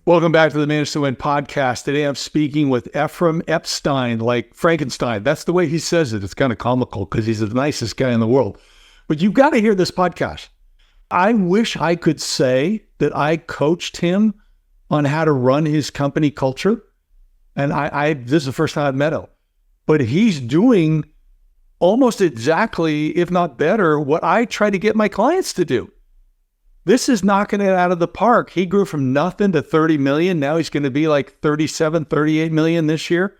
Welcome back to the Manage to Win podcast. Today I'm speaking with Ephraim Ebstein, like Frankenstein. That's the way he says it. It's kind of comical because he's the nicest guy in the world. But you've got to hear this podcast. I wish I could say that I coached him on how to run his company culture. And this is the first time I've met him. But he's doing almost exactly, if not better, what I try to get my clients to do. This is knocking it out of the park. He grew from nothing to 30 million. Now he's going to be like 37, 38 million this year.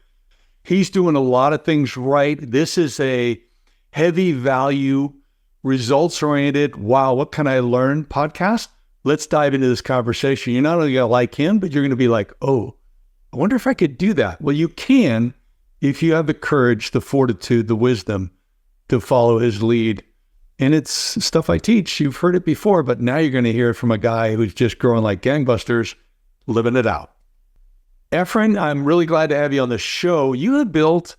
He's doing a lot of things right. This is a heavy value, results-oriented, wow, what can I learn podcast? Let's dive into this conversation. You're not only going to like him, but you're going to be like, oh, I wonder if I could do that. Well, you can if you have the courage, the fortitude, the wisdom to follow his lead. And it's stuff I teach. You've heard it before, but now you're going to hear it from a guy who's just growing like gangbusters, living it out. Ephraim, I'm really glad to have you on the show. You have built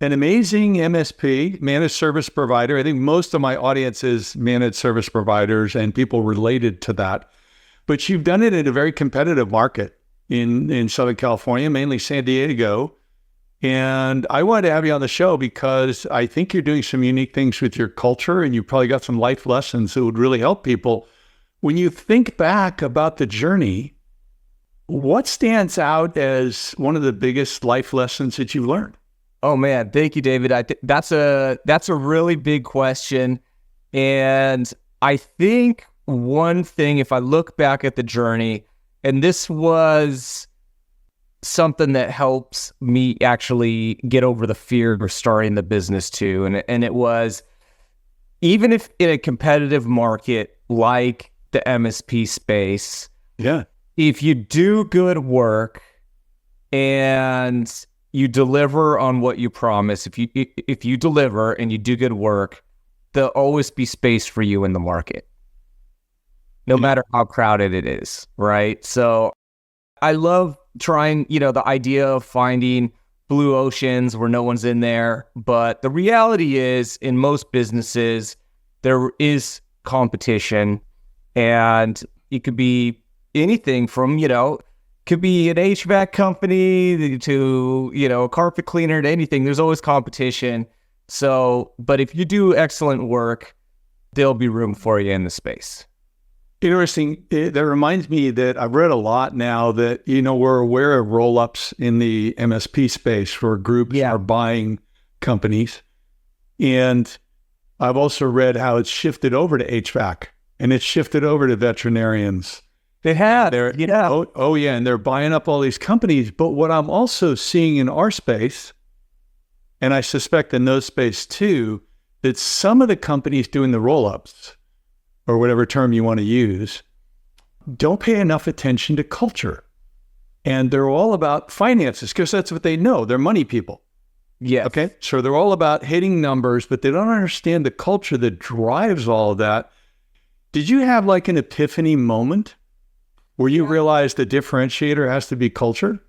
an amazing MSP, managed service provider. I think most of my audience is managed service providers and people related to that. But you've done it in a very competitive market in Southern California, mainly San Diego. And I wanted to have you on the show because I think you're doing some unique things with your culture and you probably got some life lessons that would really help people. When you think back about the journey, what stands out as one of the biggest life lessons that you've learned? Oh man, thank you, David. That's a really big question. And I think one thing, if I look back at the journey, and this was something that helps me actually get over the fear of starting the business too. And it was, even if in a competitive market like the MSP space, if you do good work and you deliver on what you promise, if you deliver and you do good work, there'll always be space for you in the market, no matter how crowded it is, right? So I love trying, the idea of finding blue oceans where no one's in there. But the reality is, in most businesses, there is competition, and it could be anything from, could be an HVAC company to, a carpet cleaner to anything. There's always competition. So, but if you do excellent work, there'll be room for you in the space. Interesting. That reminds me that I've read a lot now that, we're aware of roll-ups in the MSP space where groups are buying companies. And I've also read how it's shifted over to HVAC and it's shifted over to veterinarians. They have. Oh, yeah. And they're buying up all these companies. But what I'm also seeing in our space, and I suspect in those space too, that some of the companies doing the roll-ups, or whatever term you want to use, don't pay enough attention to culture. And they're all about finances because that's what they know. They're money people. Yeah. Okay. So they're all about hitting numbers, but they don't understand the culture that drives all of that. Did you have like an epiphany moment where you realized the differentiator has to be culture?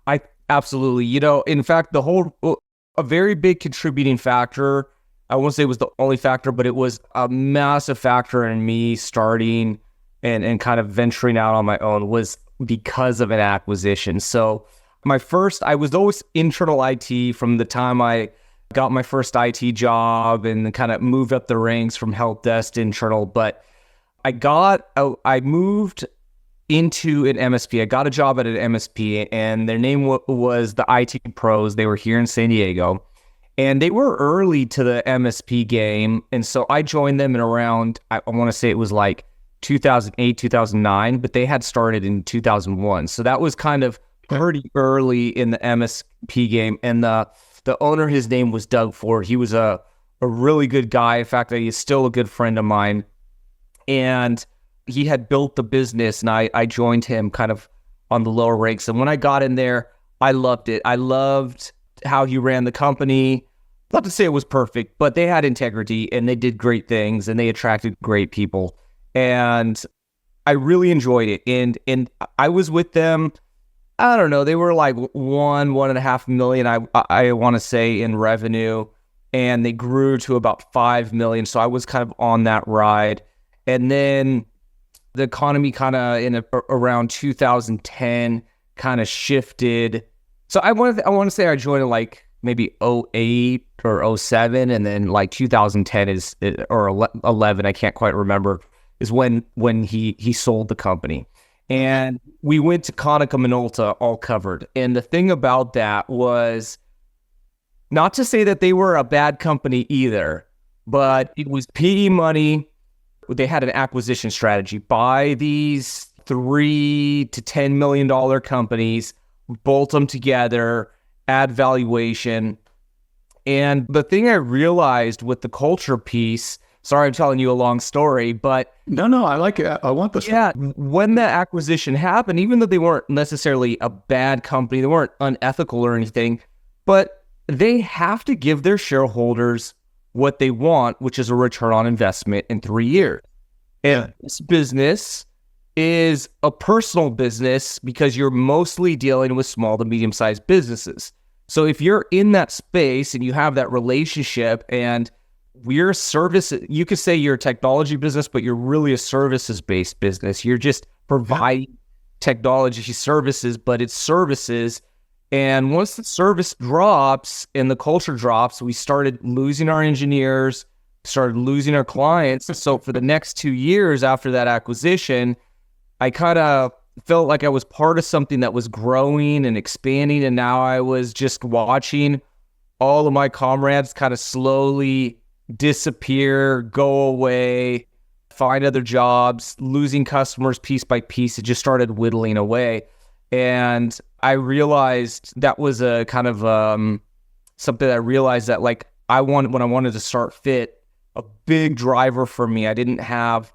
I absolutely. In fact, a very big contributing factor, I won't say it was the only factor, but it was a massive factor in me starting and kind of venturing out on my own, was because of an acquisition. So I was always internal IT from the time I got my first IT job and kind of moved up the ranks from help desk to internal. But I moved into an MSP. I got a job at an MSP and their name was the IT Pros. They were here in San Diego. And they were early to the MSP game. And so I joined them in around, I want to say it was like 2008, 2009, but they had started in 2001. So that was kind of pretty early in the MSP game. And the owner, his name was Doug Ford. He was a really good guy. In fact, he's still a good friend of mine. And he had built the business, and I joined him kind of on the lower ranks. And when I got in there, I loved it. I loved how he ran the company. Not to say it was perfect, but they had integrity and they did great things and they attracted great people. And I really enjoyed it. And I was with them, I don't know, they were like 1.5 million, I want to say, in revenue. And they grew to about 5 million. So I was kind of on that ride. And then The economy kind of around 2010 kind of shifted. So I want to say I joined in like maybe '08 or '07, and then like 2010 or 11, I can't quite remember, is when he sold the company. And we went to Konica Minolta all covered. And the thing about that was, not to say that they were a bad company either, but it was PE money. They had an acquisition strategy. Buy these $3 to $10 million companies, bolt them together, add valuation. And the thing I realized with the culture piece, sorry I'm telling you a long story, but... No, I like it. I want this. Yeah, when that acquisition happened, even though they weren't necessarily a bad company, they weren't unethical or anything, but they have to give their shareholders what they want, which is a return on investment in 3 years. And this business is a personal business because you're mostly dealing with small to medium-sized businesses. So if you're in that space and you have that relationship, and we're a service, you could say you're a technology business, but you're really a services-based business. You're just providing technology services, but it's services. And once the service drops and the culture drops, we started losing our engineers, started losing our clients. So for the next 2 years after that acquisition, I kind of felt like I was part of something that was growing and expanding. And now I was just watching all of my comrades kind of slowly disappear, go away, find other jobs, losing customers piece by piece. It just started whittling away. And I realized that was a kind of something I realized that like when I wanted to start Fit, a big driver for me. I didn't have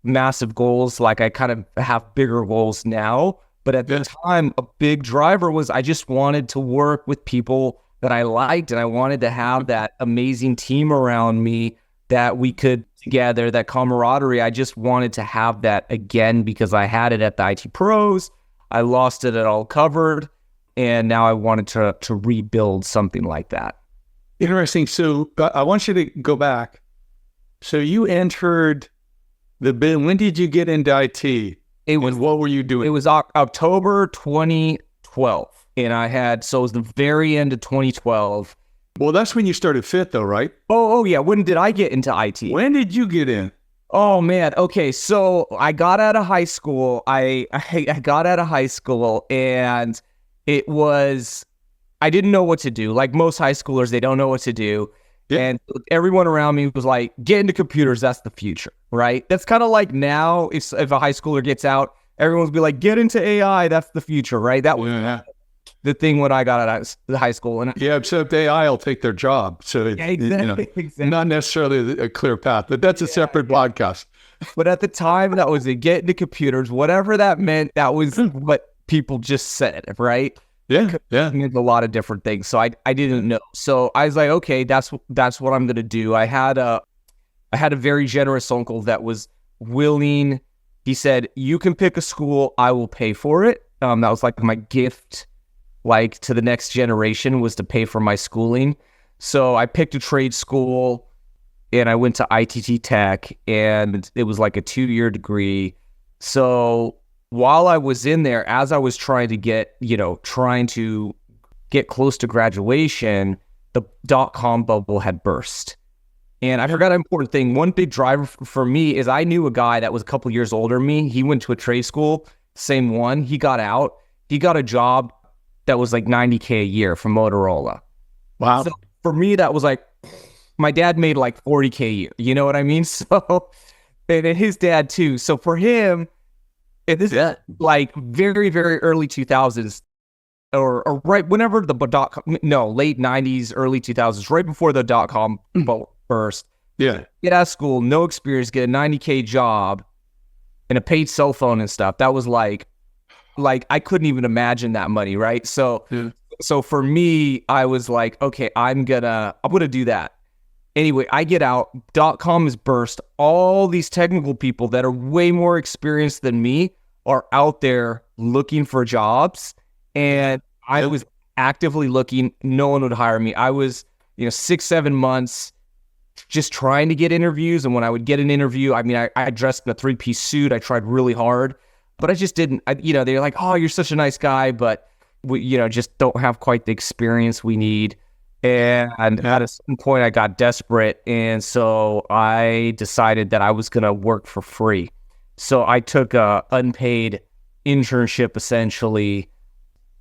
massive goals like I kind of have bigger goals now. But at the time, a big driver was I just wanted to work with people that I liked, and I wanted to have that amazing team around me that we could together, that camaraderie. I just wanted to have that again because I had it at the IT Pros. I lost it at All Covered, and now I wanted to rebuild something like that. Interesting. So I want you to go back. So you entered when did you get into IT? What were you doing? It was October 2012, and so it was the very end of 2012. Well, that's when you started Fit, though, right? Oh yeah. When did I get into IT? When did you get in? Oh man. Okay. So I got out of high school. I got out of high school, and I didn't know what to do. Like most high schoolers, they don't know what to do. Yeah. And everyone around me was like, get into computers. That's the future, right? That's kind of like now, if a high schooler gets out, everyone's be like, get into AI. That's the future, right? That was the thing when I got out of high school. And except AI will take their job. So exactly. Not necessarily a clear path, but that's a separate podcast. But at the time, that was get into computers, whatever that meant. That was what people just said, right? Yeah. It meant a lot of different things. So I didn't know. So I was like, okay, that's what I'm going to do. I had a very generous uncle that was willing. He said, you can pick a school. I will pay for it. That was like my gift, like to the next generation, was to pay for my schooling. So I picked a trade school, and I went to ITT Tech, and it was like a 2-year degree. So while I was in there, as I was trying to get close to graduation, the .com bubble had burst. And I forgot an important thing. One big driver for me is I knew a guy that was a couple years older than me. He went to a trade school, same one. He got out. He got a job that was like $90K a year from Motorola. Wow. So for me, that was like, my dad made like $40K a year. You know what I mean? So, and his dad too. So for him, this is like very, very early 2000s or right whenever the late 90s, early 2000s, right before the .com bubble burst. Yeah. Get out of school, no experience, get a $90K job and a paid cell phone and stuff. That was like I couldn't even imagine that money, right? So for me, I was like, okay, I'm gonna do that. Anyway, I get out, .com is burst. All these technical people that are way more experienced than me are out there looking for jobs. And I was actively looking. No one would hire me. I was, 6-7 months just trying to get interviews. And when I would get an interview, I mean, I dressed in a 3-piece suit. I tried really hard, but I just didn't, they're like, oh, you're such a nice guy, but we, just don't have quite the experience we need. And at a certain point, I got desperate. And so I decided that I was going to work for free. So I took a unpaid internship, essentially.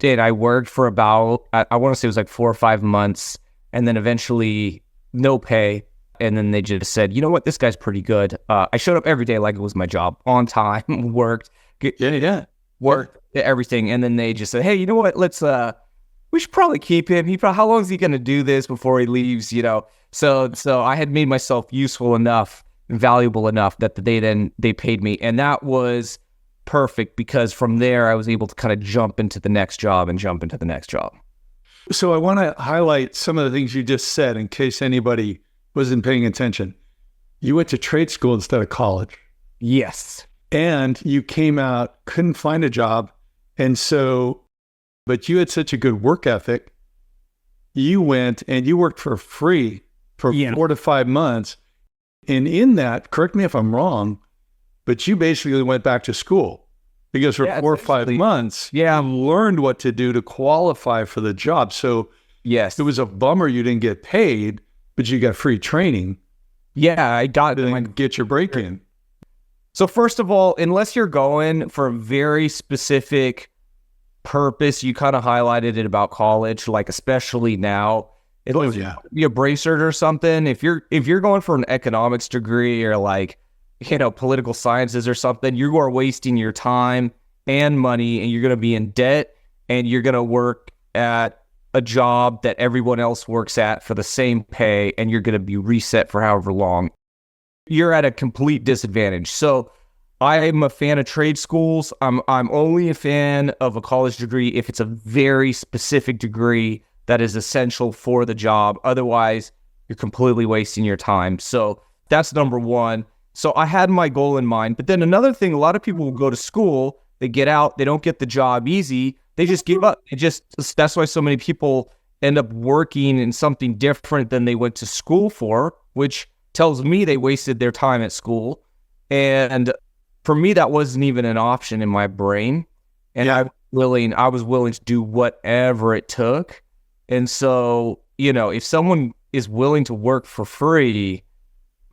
I worked for about, I want to say it was like 4 or 5 months. And then eventually no pay. And then they just said, you know what, this guy's pretty good. I showed up every day like it was my job, on time, worked, worked, everything. And then they just said, hey, you know what, we should probably keep him. How long is he going to do this before he leaves, So I had made myself useful enough, valuable enough that they paid me. And that was perfect because from there I was able to kind of jump into the next job. So I want to highlight some of the things you just said in case anybody wasn't paying attention. You went to trade school instead of college. Yes. And you came out, couldn't find a job. And so, but you had such a good work ethic. You went and you worked for free for 4 to 5 months. And in that, correct me if I'm wrong, but you basically went back to school because for 4 or 5 months, you learned what to do to qualify for the job. So yes, it was a bummer you didn't get paid, but you got free training. Yeah, I got to get your break in. So first of all, unless you're going for a very specific purpose, you kind of highlighted it about college, like especially now, be a bracer or something. If you're going for an economics degree or like, political sciences or something, you are wasting your time and money, and you're going to be in debt, and you're going to work at a job that everyone else works at for the same pay, and you're going to be reset for however long. You're at a complete disadvantage. So I'm a fan of trade schools. I'm only a fan of a college degree if it's a very specific degree that is essential for the job. Otherwise, you're completely wasting your time. So that's number one. So I had my goal in mind. But then another thing, a lot of people will go to school, they get out, they don't get the job easy, they just give up. That's why so many people end up working in something different than they went to school for, which tells me they wasted their time at school. And for me, that wasn't even an option in my brain. And I was willing to do whatever it took. And so, if someone is willing to work for free,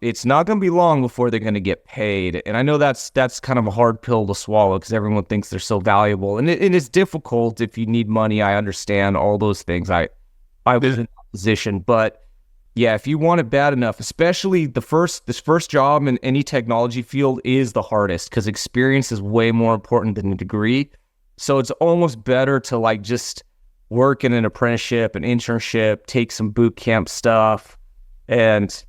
it's not going to be long before they're going to get paid. And I know that's kind of a hard pill to swallow because everyone thinks they're so valuable. And it is difficult if you need money. I understand all those things. I was in that position. But yeah, if you want it bad enough, especially this first job in any technology field is the hardest because experience is way more important than a degree. So it's almost better to just work in an apprenticeship, an internship, take some boot camp stuff. And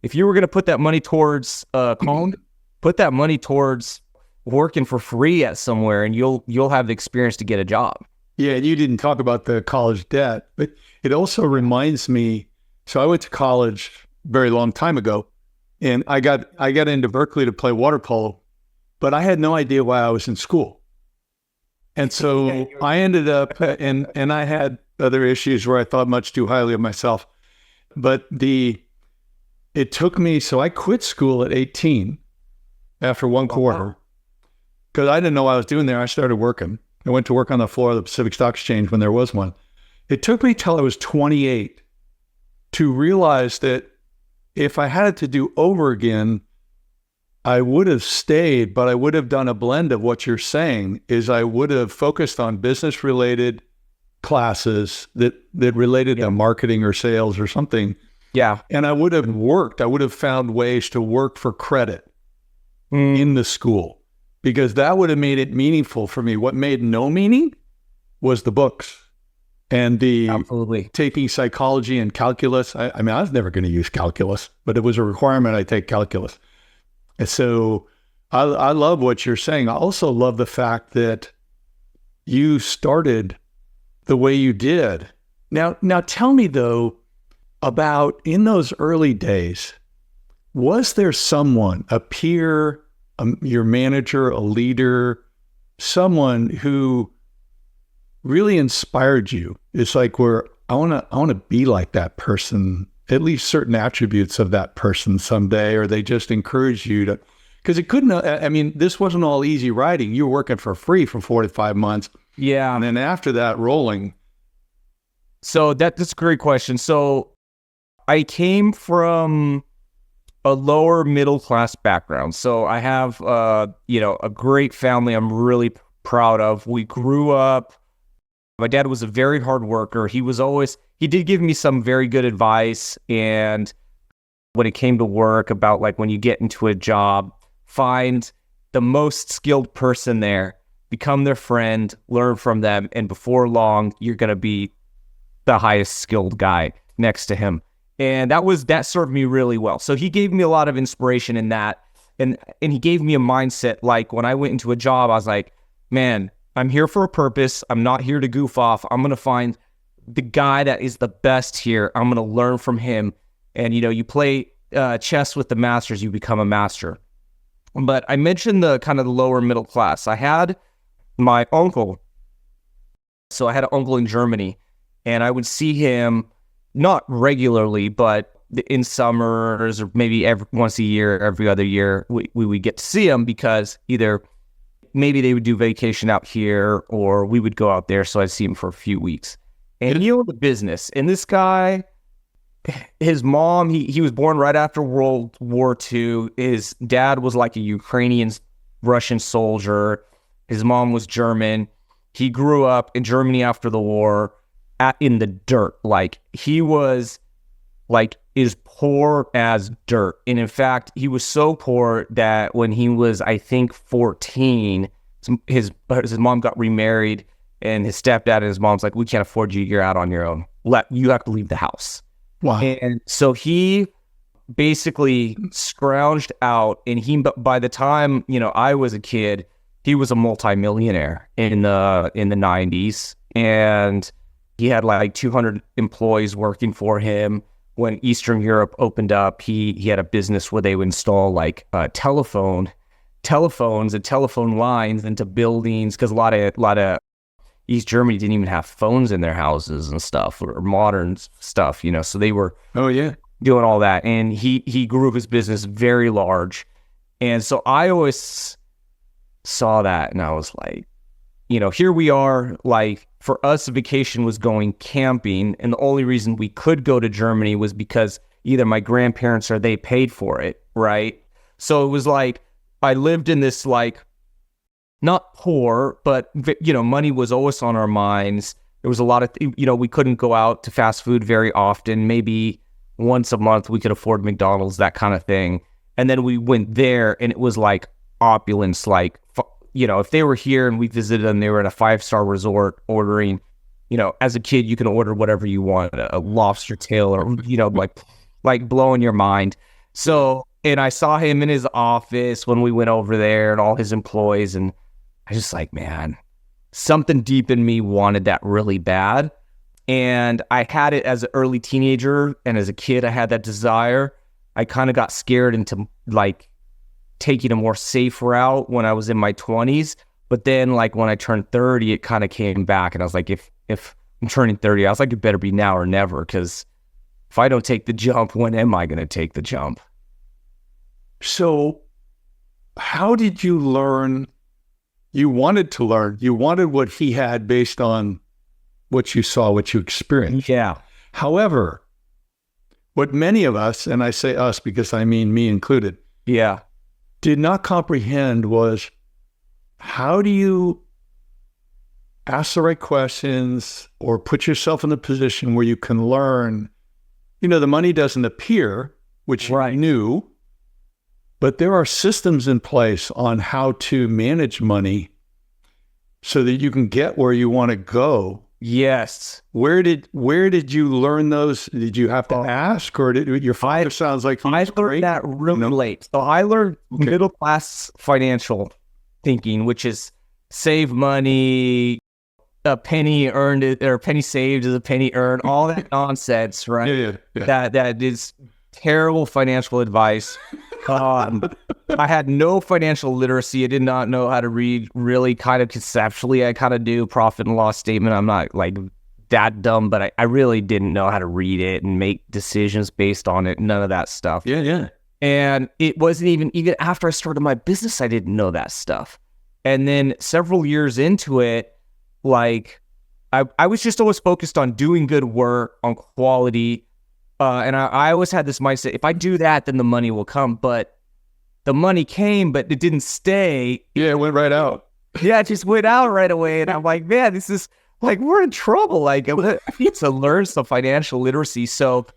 if you were going to put that money towards put that money towards working for free at somewhere, and you'll have the experience to get a job. Yeah, and you didn't talk about the college debt, but it also reminds me. So I went to college a very long time ago, and I got into Berkeley to play water polo, but I had no idea why I was in school. And so I ended up, and I had other issues where I thought much too highly of myself. But it took me, so I quit school at 18 after one quarter because I didn't know what I was doing there. I started working. I went to work on the floor of the Pacific Stock Exchange when there was one. It took me till I was 28 to realize that if I had it to do over again, I would have stayed, but I would have done a blend of what you're saying is I would have focused on business-related classes that related to marketing or sales or something. Yeah. And I would have worked. I would have found ways to work for credit in the school because that would have made it meaningful for me. What made no meaning was the books and taking psychology and calculus. I mean, I was never going to use calculus, but it was a requirement I take calculus. And so I love what you're saying. I also love the fact that you started the way you did. Now tell me though, about in those early days, was there someone, a peer, your manager, a leader, someone who really inspired you? It's like I want to be like that person at least certain attributes of that person someday, or they just encourage you to, because it couldn't, I mean, this wasn't all easy riding. You were working for free for 4 to 5 months. Yeah. And then after that, rolling. So that's a great question. So I came from a lower middle class background. So I have, a great family I'm really proud of. We grew up, my dad was a very hard worker. He did give me some very good advice. And when it came to work, about like when you get into a job, find the most skilled person there, become their friend, learn from them. And before long, you're going to be the highest skilled guy next to him. And that served me really well. So he gave me a lot of inspiration in that. And he gave me a mindset, like when I went into a job, I was like, man, I'm here for a purpose. I'm not here to goof off. I'm going to find the guy that is the best here. I'm going to learn from him. And, you play chess with the masters, you become a master. But I mentioned the kind of the lower middle class. I had my uncle. So I had an uncle in Germany, and I would see him not regularly, but in summers or maybe once a year, every other year, we would get to see him, because either maybe they would do vacation out here or we would go out there. So I'd see him for a few weeks. And he owned a business. And this guy, his mom, he was born right after World War II. His dad was like a Ukrainian Russian soldier. His mom was German. He grew up in Germany after the war in the dirt. Like he was as poor as dirt. And in fact, he was so poor that when he was, I think, 14, his mom got remarried, and his stepdad and his mom's like, we can't afford you. You're out on your own. You have to leave the house. Wow. And so he basically scrounged out, and by the time, I was a kid, he was a multimillionaire in the 90s. And he had like 200 employees working for him. When Eastern Europe opened up, he had a business where they would install like telephones and telephone lines into buildings, because a lot of East Germany didn't even have phones in their houses and stuff, or modern stuff, so they were doing all that. And he grew his business very large. And so I always saw that, and I was like, here we are, like for us, vacation was going camping. And the only reason we could go to Germany was because either my grandparents or they paid for it. Right. So it was like, I lived in this, like, not poor, but, money was always on our minds. There was a lot of, we couldn't go out to fast food very often. Maybe once a month we could afford McDonald's, that kind of thing. And then we went there, and it was like opulence, like, if they were here and we visited them, they were in a 5-star resort ordering, as a kid, you can order whatever you want, a lobster tail or, like blowing your mind. So, and I saw him in his office when we went over there, and all his employees. And I just like, man, something deep in me wanted that really bad. And I had it as an early teenager, and as a kid, I had that desire. I kind of got scared into like taking a more safe route when I was in my 20s. But then like when I turned 30, it kind of came back, and I was like, if I'm turning 30, I was like, it better be now or never, because if I don't take the jump, when am I going to take the jump? So how did you learn? You wanted to learn. You wanted what he had based on what you saw, what you experienced. Yeah. However, what many of us, and I say us because I mean me included, did not comprehend was, how do you ask the right questions or put yourself in the position where you can learn? The money doesn't appear, which you knew, but there are systems in place on how to manage money so that you can get where you want to go. Yes. Where did you learn those? Did you have to ask, or did your father sounds like I learned that really late. So I learned middle class financial thinking, which is save money, a penny earned or a penny saved is a penny earned, all that nonsense, right? Yeah. That is terrible financial advice. I had no financial literacy. I did not know how to read really kind of conceptually. I kind of do profit and loss statement. I'm not like that dumb, but I really didn't know how to read it and make decisions based on it. None of that stuff. Yeah. And it wasn't even after I started my business, I didn't know that stuff. And then several years into it, like I was just always focused on doing good work, on quality. And I always had this mindset, if I do that, then the money will come. But the money came, but it didn't stay. Yeah, it went right out. Yeah, it just went out right away. And I'm like, man, this is like, we're in trouble. Like, I need to learn some financial literacy. So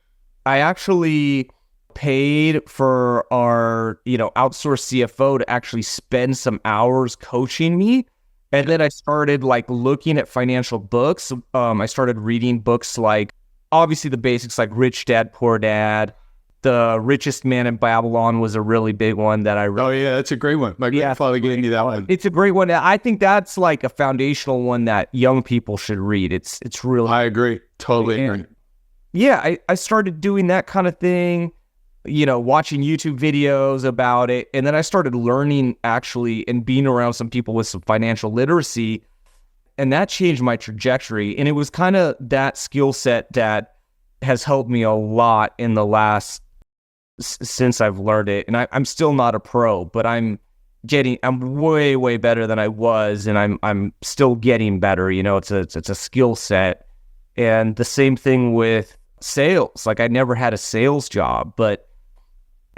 I actually paid for our, outsourced CFO to actually spend some hours coaching me. And then I started like looking at financial books. I started reading books like, obviously the basics like Rich Dad, Poor Dad. The Richest Man in Babylon was a really big one that I read. Oh yeah, that's a great one. My grandfather gave me that one. It's a great one. I think that's like a foundational one that young people should read. It's really. I agree. Totally agree. Yeah, I started doing that kind of thing, watching YouTube videos about it. And then I started learning actually and being around some people with some financial literacy. And that changed my trajectory. And it was kind of that skill set that has helped me a lot in the last since I've learned it. And I'm still not a pro, but I'm way, way better than I was. And I'm still getting better. It's a skill set. And the same thing with sales. Like I never had a sales job, but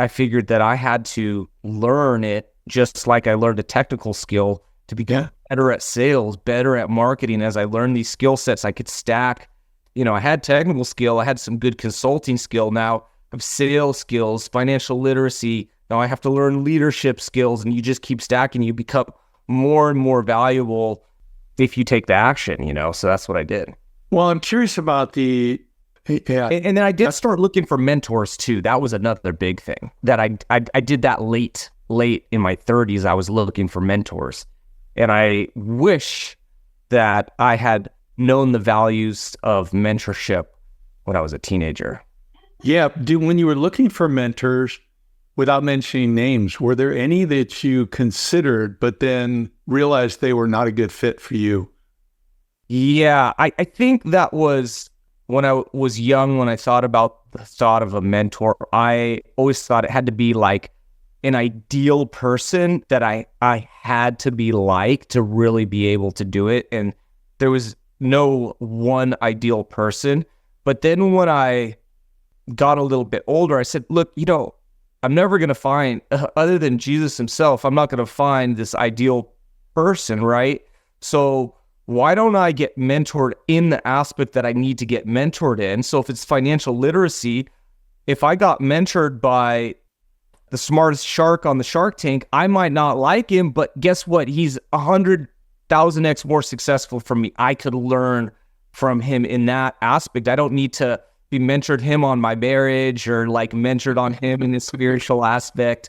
I figured that I had to learn it just like I learned a technical skill to become better at sales, better at marketing. As I learned these skill sets, I could stack, I had technical skill. I had some good consulting skill. Now I have sales skills, financial literacy. Now I have to learn leadership skills, and you just keep stacking. You become more and more valuable if you take the action, so that's what I did. Well, I'm curious about and then I did start looking for mentors too. That was another big thing that I did that late in my 30s. I was looking for mentors, and I wish that I had known the values of mentorship when I was a teenager. Yeah. When you were looking for mentors, without mentioning names, were there any that you considered but then realized they were not a good fit for you? Yeah, I think that was when I was young, when I thought about the thought of a mentor. I always thought it had to be like an ideal person that I had to be like to really be able to do it. And there was no one ideal person. But then when I got a little bit older, I said, look, I'm never going to find, other than Jesus himself, I'm not going to find this ideal person, right? So why don't I get mentored in the aspect that I need to get mentored in? So if it's financial literacy, if I got mentored by the smartest shark on the Shark Tank, I might not like him, but guess what? He's 100,000x more successful from me. I could learn from him in that aspect. I don't need to be mentored him on my marriage or like mentored on him in the spiritual aspect.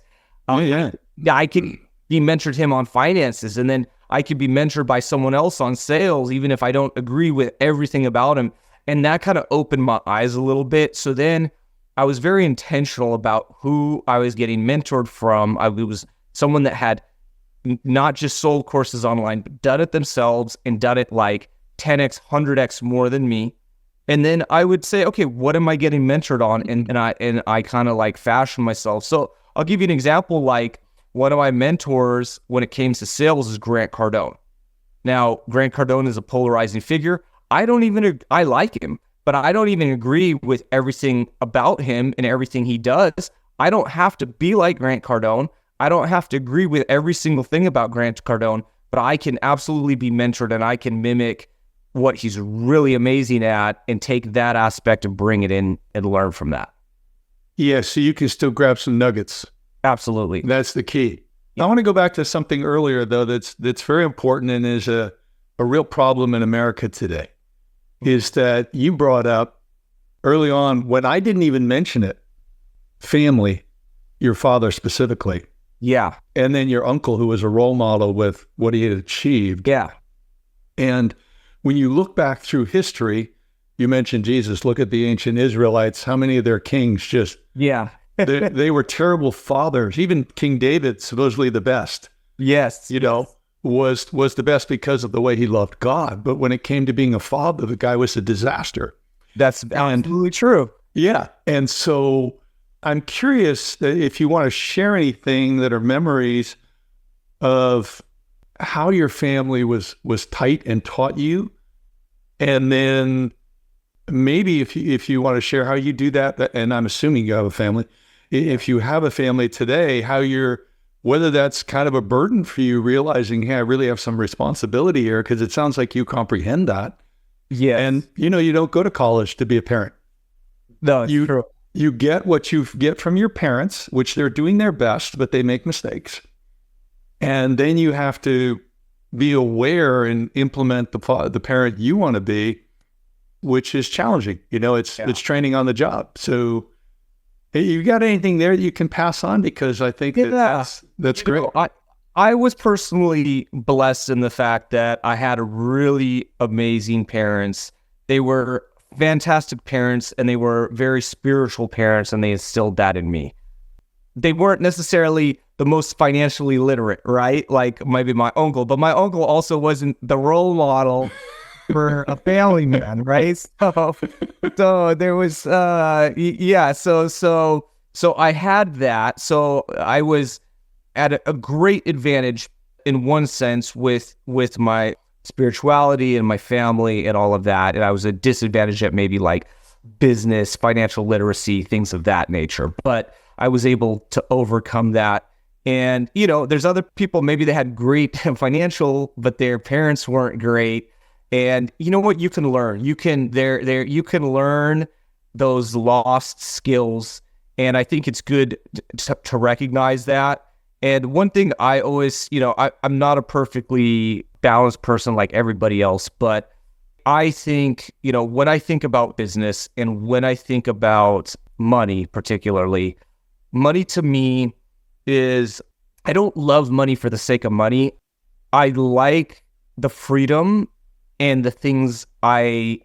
Yeah, I could be mentored him on finances, and then I could be mentored by someone else on sales, even if I don't agree with everything about him. And that kind of opened my eyes a little bit. So then I was very intentional about who I was getting mentored from. It was someone that had not just sold courses online, but done it themselves and done it like 10x, 100x more than me. And then I would say, okay, what am I getting mentored on? And I kind of like fashion myself. So I'll give you an example. Like one of my mentors when it came to sales is Grant Cardone. Now, Grant Cardone is a polarizing figure. I like him, but I don't even agree with everything about him and everything he does. I don't have to be like Grant Cardone. I don't have to agree with every single thing about Grant Cardone, but I can absolutely be mentored and I can mimic what he's really amazing at and take that aspect and bring it in and learn from that. Yeah, so you can still grab some nuggets. Absolutely. That's the key. I want to go back to something earlier, though, that's very important and is a real problem in America today, is that you brought up early on, when I didn't even mention it, family, your father specifically. Yeah. And then your uncle, who was a role model with what he had achieved. Yeah. And when you look back through history, you mentioned Jesus. Look at the ancient Israelites. How many of their kings just... Yeah. they were terrible fathers. Even King David, supposedly the best. Yes. was the best because of the way he loved God. But when it came to being a father, the guy was a disaster. That's absolutely true. Yeah. And so I'm curious if you want to share anything that are memories of how your family was tight and taught you. And then maybe if you want to share how you do that, and I'm assuming you have a family, if you have a family today, whether that's kind of a burden for you, realizing, hey, I really have some responsibility here, because it sounds like you comprehend that. Yeah. And, you don't go to college to be a parent. No, it's true. You get what you get from your parents, which they're doing their best, but they make mistakes. And then you have to be aware and implement the parent you want to be, which is challenging. It's training on the job. So you got anything there that you can pass on? Because I think that's great. I was personally blessed in the fact that I had really amazing parents. They were fantastic parents, and they were very spiritual parents, and they instilled that in me. They weren't necessarily the most financially literate, right? Like maybe my uncle, but my uncle also wasn't the role model for a family man, right? So there was, so I had that. So I was at a great advantage in one sense with my spirituality and my family and all of that. And I was a disadvantage at maybe like business, financial literacy, things of that nature. But I was able to overcome that. And, there's other people, maybe they had great financial, but their parents weren't great. And you know what? You can learn. You can learn those lost skills. And I think it's good to recognize that. And one thing I always, I'm not a perfectly balanced person like everybody else, but I think, when I think about business and when I think about money, particularly, money to me is, I don't love money for the sake of money. I like the freedom and the things I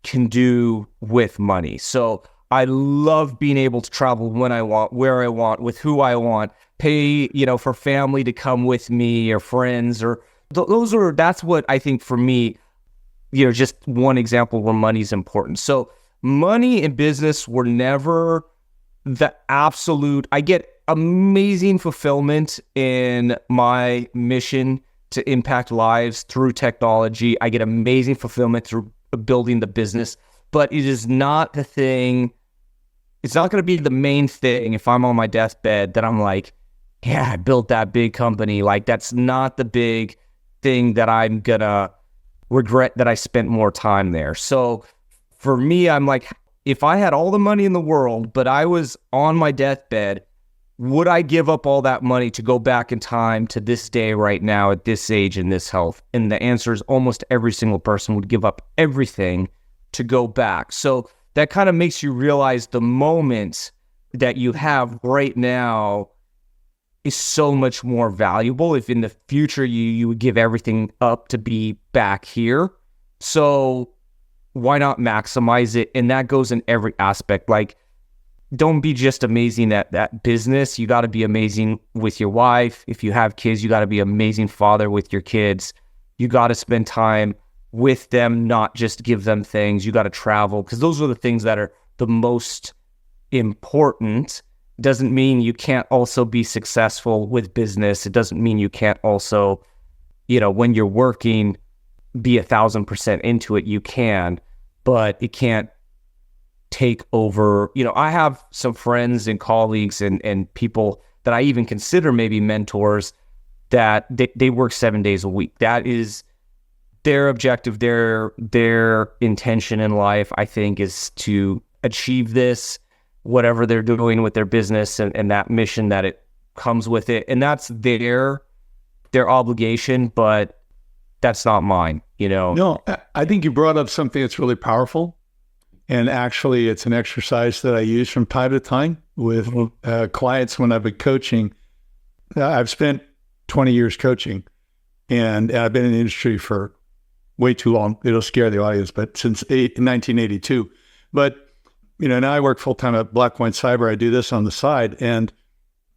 can do with money. So I love being able to travel when I want, where I want, with who I want, pay, for family to come with me or friends, or that's what I think for me, just one example where money's important. So money and business were never the absolute. I get amazing fulfillment in my mission to impact lives through technology. I get amazing fulfillment through building the business, but it is not the thing. It's not going to be the main thing if I'm on my deathbed that I'm like, yeah, I built that big company. Like, that's not the big thing that I'm going to regret that I spent more time there. So for me, I'm like, if I had all the money in the world, but I was on my deathbed, would I give up all that money to go back in time to this day right now at this age and this health? And the answer is almost every single person would give up everything to go back. So that kind of makes you realize the moment that you have right now is so much more valuable if in the future you would give everything up to be back here. So why not maximize it? And that goes in every aspect. Like, don't be just amazing at that business. You got to be amazing with your wife. If you have kids, you got to be an amazing father with your kids. You got to spend time with them, not just give them things. You got to travel, because those are the things that are the most important. Doesn't mean you can't also be successful with business. It doesn't mean you can't also, when you're working, be 1,000% into it. You can, but it can't take over. I have some friends and colleagues and people that I even consider maybe mentors that they work 7 days a week. That is their objective, their intention in life, I think, is to achieve this, whatever they're doing with their business and that mission that it comes with it. And that's their obligation, but that's not mine, No, I think you brought up something that's really powerful. And actually, it's an exercise that I use from time to time with clients when I've been coaching. I've spent 20 years coaching, and I've been in the industry for way too long. It'll scare the audience, but since 1982. But, now I work full-time at Blackpoint Cyber. I do this on the side. And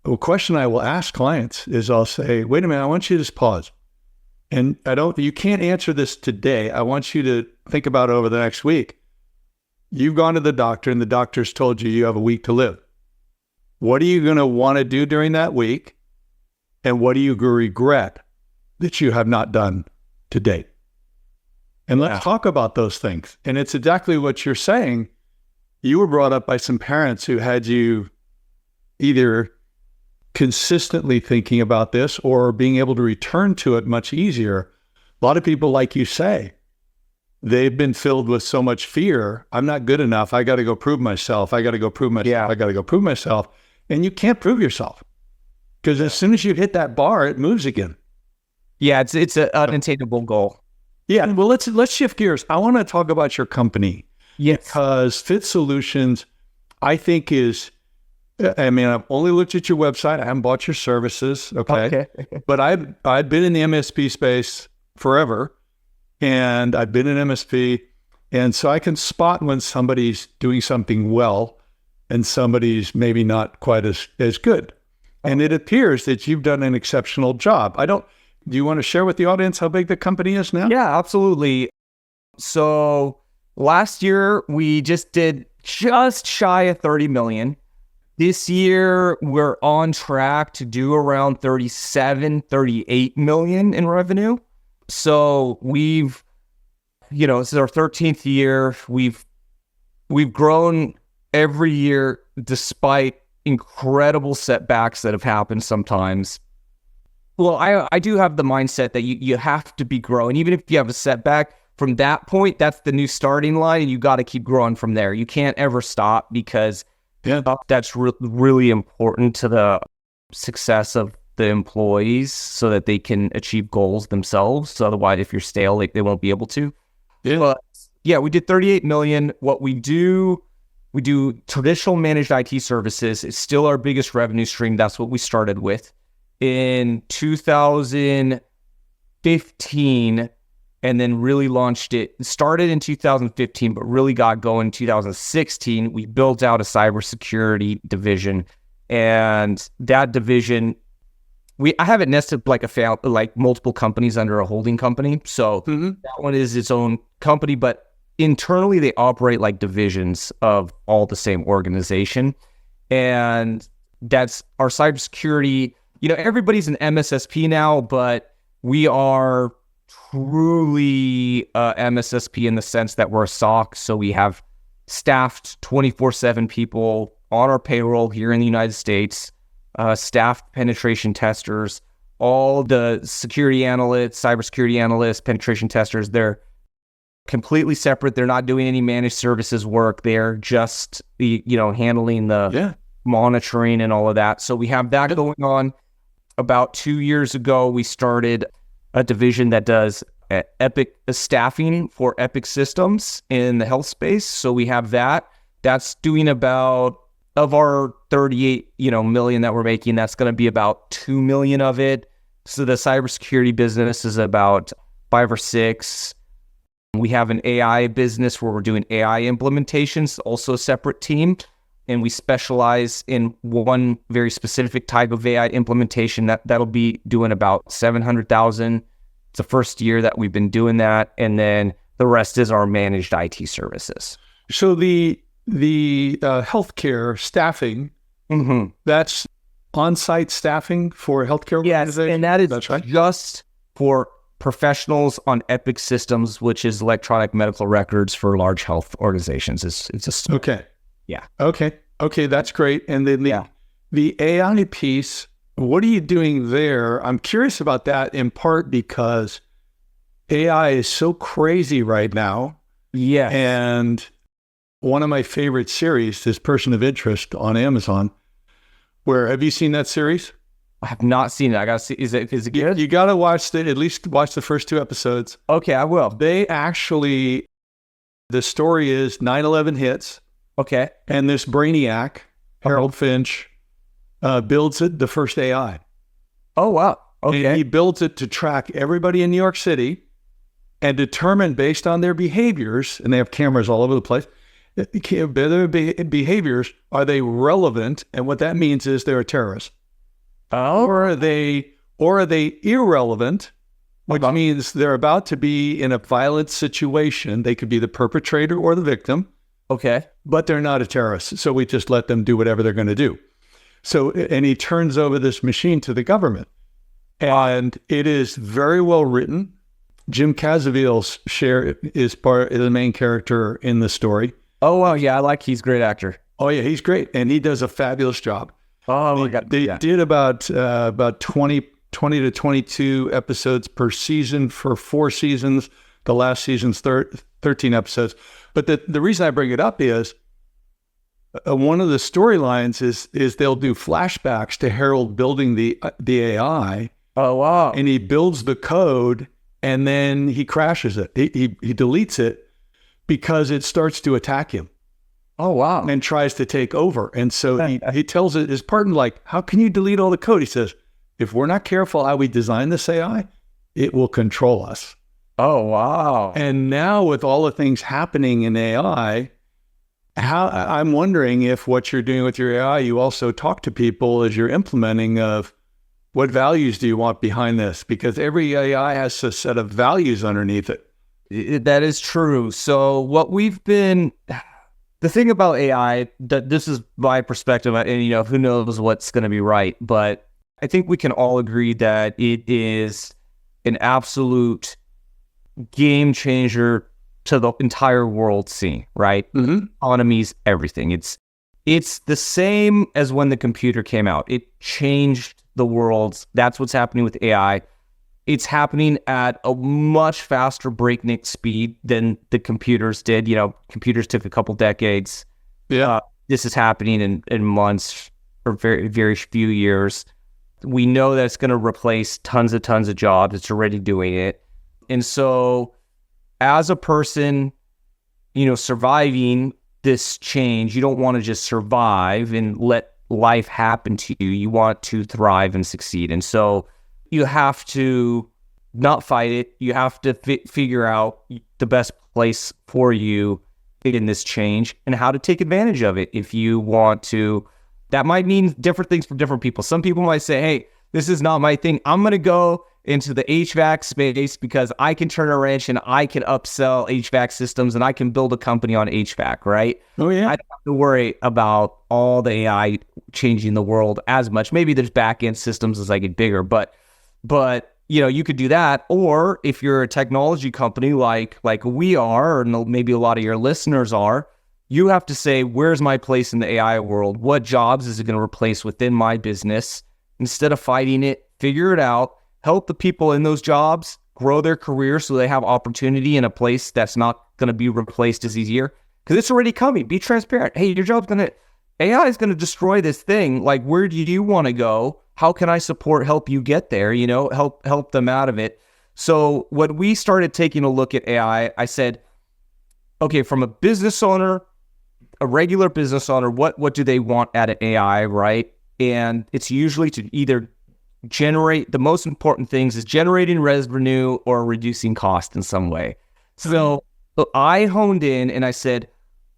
a question I will ask clients is I'll say, wait a minute, I want you to just pause. and you can't answer this today. I want you to think about it over the next week. You've gone to the doctor and the doctor's told you have a week to live. What are you going to want to do during that week? And what do you regret that you have not done to date? And let's talk about those things. And it's exactly what you're saying. You were brought up by some parents who had you either consistently thinking about this or being able to return to it much easier. A lot of people, like you say, they've been filled with so much fear. I'm not good enough. I got to go prove myself. I got to go prove myself. Yeah. I got to go prove myself. And you can't prove yourself because as soon as you hit that bar, it moves again. Yeah, it's an unattainable goal. Yeah. Well, let's shift gears. I want to talk about your company. Yes. Because Fit Solutions, I think I've only looked at your website. I haven't bought your services. Okay. But I've been in the MSP space forever, and I've been an MSP. And so I can spot when somebody's doing something well and somebody's maybe not quite as good. And it appears that you've done an exceptional job. Do you want to share with the audience how big the company is now? Yeah, absolutely. So last year we just did just shy of 30 million. This year we're on track to do around 37, 38 million in revenue. So this is our 13th year. We've grown every year despite incredible setbacks that have happened sometimes. Well, I do have the mindset that you have to be growing. Even if you have a setback, from that point, that's the new starting line, and you got to keep growing from there. You can't ever stop because that's really important to the success of the employees so that they can achieve goals themselves. So otherwise, if you're stale, they won't be able to. Yeah. But yeah, we did 38 million. What we do traditional managed IT services. It's still our biggest revenue stream. That's what we started with in 2015, and then really launched it. Started in 2015, but really got going in 2016. We built out a cybersecurity division, and that division, I have it nested like multiple companies under a holding company. So that one is its own company, but internally they operate like divisions of all the same organization. And that's our cybersecurity. Everybody's an MSSP now, but we are truly MSSP in the sense that we're a SOC. So we have staffed 24/7 people on our payroll here in the United States, staffed penetration testers, all the security analysts, cybersecurity analysts, penetration testers. They're completely separate. They're not doing any managed services work. They're just handling the monitoring and all of that. So we have that going on. About 2 years ago, we started a division that does Epic staffing for Epic systems in the health space. So we have that. That's doing about, of our 38 million that we're making, that's going to be about 2 million of it. So the cybersecurity business is about 5 or 6. We have an AI business where we're doing AI implementations, also a separate team. And we specialize in one very specific type of AI implementation that'll be doing about 700,000. It's the first year that we've been doing that. And then the rest is our managed IT services. So the healthcare staffing, that's on-site staffing for healthcare organizations? Yes, and that is right. Just for professionals on Epic systems, which is electronic medical records for large health organizations. It's just okay. Yeah. Okay, that's great. And then the AI piece, what are you doing there? I'm curious about that in part because AI is so crazy right now. Yeah. And one of my favorite series is Person of Interest on Amazon. Have you seen that series? I have not seen it. I gotta see. Is it good? You gotta watch at least watch the first 2 episodes. Okay, I will. The story is 9/11 hits. Okay. And this brainiac, Harold Finch, builds the first AI. Oh, wow. Okay. And he builds it to track everybody in New York City and determine based on their behaviors, and they have cameras all over the place, their behaviors, are they relevant? And what that means is they're a terrorist. Oh. Or are they irrelevant which means they're about to be in a violent situation. They could be the perpetrator or the victim. Okay. But they're not a terrorist. So we just let them do whatever they're going to do. So, and he turns over this machine to the government. And it is very well written. Jim Caviezel's is the main character in the story. Oh, wow. Yeah, he's a great actor. Oh, yeah, he's great. And he does a fabulous job. Oh, my God. They did about 20 to 22 episodes per season for 4 seasons. The last season's 13 episodes. But the reason I bring it up is one of the storylines is they'll do flashbacks to Harold building the AI. Oh, wow. And he builds the code and then he crashes it. He deletes it because it starts to attack him. Oh, wow. And tries to take over. And so he tells his partner, like, how can you delete all the code? He says, if we're not careful how we design this AI, it will control us. Oh, wow. And now with all the things happening in AI, I'm wondering if what you're doing with your AI, you also talk to people as you're implementing of what values do you want behind this? Because every AI has a set of values underneath it. That is true. So the thing about AI, that this is my perspective, and who knows what's going to be right, but I think we can all agree that it is an absolute game changer to the entire world scene, right? Mm-hmm. Economies, everything. It's the same as when the computer came out. It changed the world. That's what's happening with AI. It's happening at a much faster breakneck speed than the computers did. Computers took a couple decades. Yeah. This is happening in months or very, very few years. We know that it's going to replace tons of jobs. It's already doing it. And so as a person, surviving this change, you don't want to just survive and let life happen to you. You want to thrive and succeed. And so you have to not fight it. You have to figure out the best place for you in this change and how to take advantage of it if you want to. That might mean different things for different people. Some people might say, hey, this is not my thing. I'm going to go into the HVAC space because I can turn a wrench and I can upsell HVAC systems and I can build a company on HVAC, right? Oh, yeah. I don't have to worry about all the AI changing the world as much. Maybe there's back-end systems as I get bigger, but you could do that. Or if you're a technology company like we are, or maybe a lot of your listeners are, you have to say, where's my place in the AI world? What jobs is it going to replace within my business? Instead of fighting it, figure it out, help the people in those jobs grow their career so they have opportunity in a place that's not going to be replaced as easier. Because it's already coming. Be transparent. Hey, AI is going to destroy this thing. Like, where do you want to go? How can I help you get there? Help them out of it. So when we started taking a look at AI, I said, okay, from a business owner, a regular business owner, what do they want out of AI, right? And it's usually to either generate, the most important things is generating revenue or reducing cost in some way. So I honed in and I said,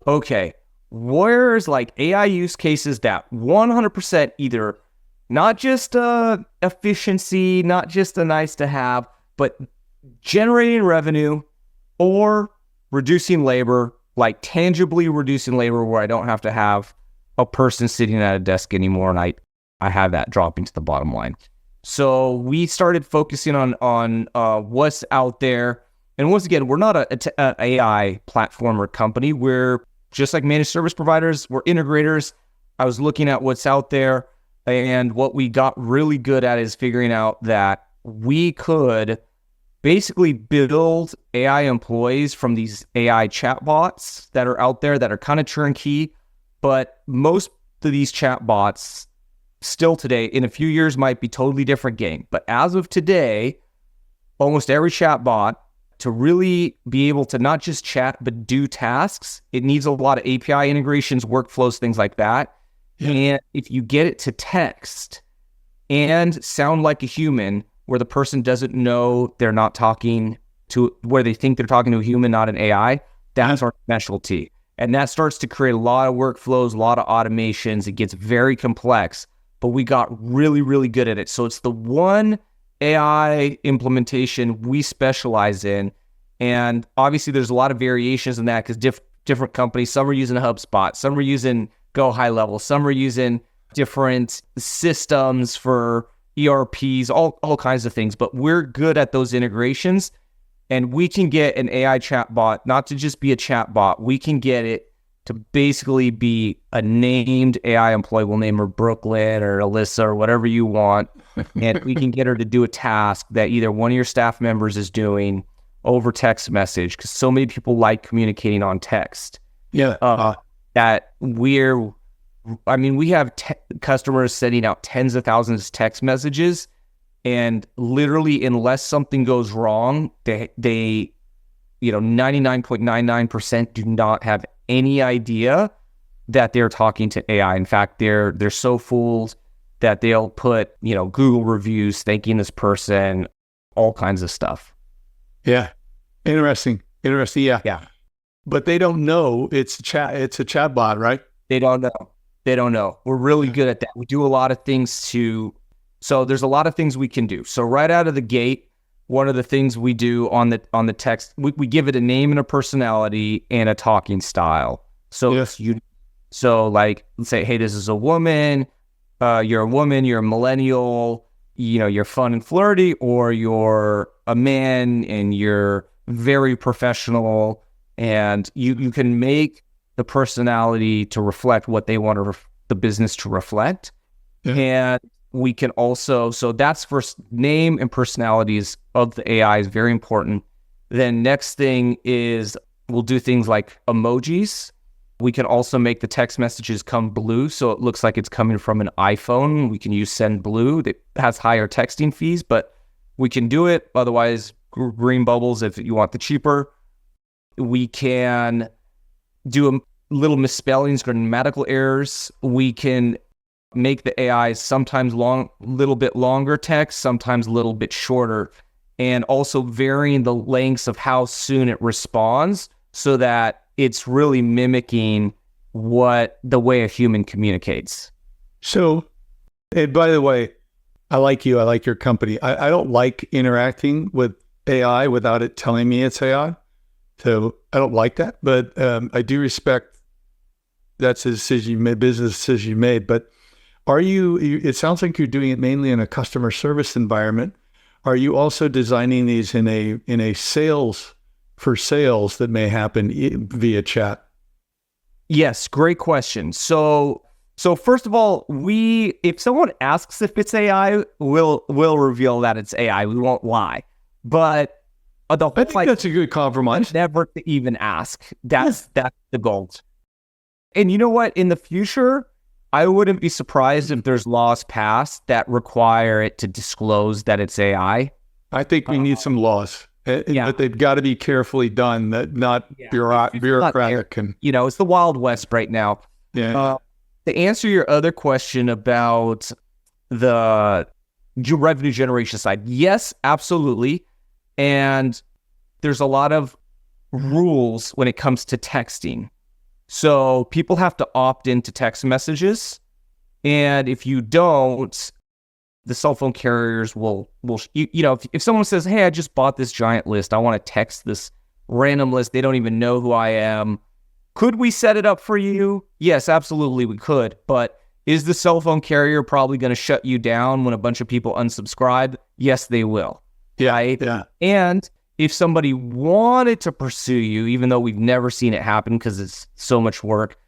okay, where's AI use cases that 100% either not just efficiency, not just a nice to have, but generating revenue or reducing labor, tangibly reducing labor where I don't have to have a person sitting at a desk anymore, and I have that dropping to the bottom line. So we started focusing on what's out there. And once again, we're not an AI platform or company. We're just like managed service providers. We're integrators. I was looking at what's out there, and what we got really good at is figuring out that we could basically build AI employees from these AI chatbots that are out there that are kind of turnkey. But most of these chatbots still today, in a few years, might be totally different game. But as of today, almost every chatbot, to really be able to not just chat, but do tasks, it needs a lot of API integrations, workflows, things like that. Yeah. And if you get it to text and sound like a human, where the person doesn't know they're not talking to, where they think they're talking to a human, not an AI, that's our specialty. And that starts to create a lot of workflows, a lot of automations. It gets very complex, but we got really, really good at it. So it's the one AI implementation we specialize in. And obviously there's a lot of variations in that because different companies, some are using HubSpot, some are using Go High Level, some are using different systems for ERPs, all kinds of things. But we're good at those integrations, and we can get an AI chatbot not to just be a chatbot. We can get it to basically be a named AI employee. We'll name her Brooklyn or Alyssa or whatever you want. And we can get her to do a task that either one of your staff members is doing over text message, because so many people like communicating on text. Yeah. That we have customers sending out tens of thousands of text messages, and literally unless something goes wrong, they 99.99% do not have any idea that they're talking to AI. In fact, they're so fooled that they'll put, Google reviews thanking this person, all kinds of stuff. Yeah. Interesting. Yeah. Yeah. But they don't know it's a chatbot, right? They don't know. We're really good at that. We do a lot of things so there's a lot of things we can do. So right out of the gate, one of the things we do on the text, we give it a name and a personality and a talking style. So yes. So like, let's say, hey, this is a woman, you're a woman, you're a millennial, you're fun and flirty, or you're a man and you're very professional, and you can make the personality to reflect what they want the business to reflect. Yeah. And we can also, so that's first, name and personalities of the AI is very important. Then next thing is we'll do things like emojis. We can also make the text messages come blue, so it looks like it's coming from an iPhone. We can use Send Blue that has higher texting fees, but we can do it. Otherwise, green bubbles if you want the cheaper. We can do little misspellings, grammatical errors. We can make the AI sometimes little bit longer text, sometimes a little bit shorter, and also varying the lengths of how soon it responds so that it's really mimicking the way a human communicates. So, and by the way, I like you. I like your company. I don't like interacting with AI without it telling me it's AI. So I don't like that, but I do respect that's a decision you made, business decision you made. But it sounds like you're doing it mainly in a customer service environment. Are you also designing these in a sales that may happen via chat? Yes, great question. So first of all, if someone asks if it's AI, we'll reveal that it's AI. We won't lie. But I think that's a good compromise. Never to even ask. That's the goal. And you know what? In the future, I wouldn't be surprised if there's laws passed that require it to disclose that it's AI. I think we need some laws. But they've got to be carefully done, that not bureaucratic. It's the Wild West right now. Yeah. To answer your other question about the revenue generation side, yes, absolutely. And there's a lot of rules when it comes to texting. So people have to opt into text messages. And if you don't, the cell phone carriers will if someone says, hey, I just bought this giant list, I want to text this random list, they don't even know who I am. Could we set it up for you? Yes, absolutely we could. But is the cell phone carrier probably going to shut you down when a bunch of people unsubscribe? Yes, they will. Yeah. Right? Yeah. And if somebody wanted to pursue you, even though we've never seen it happen because it's so much work,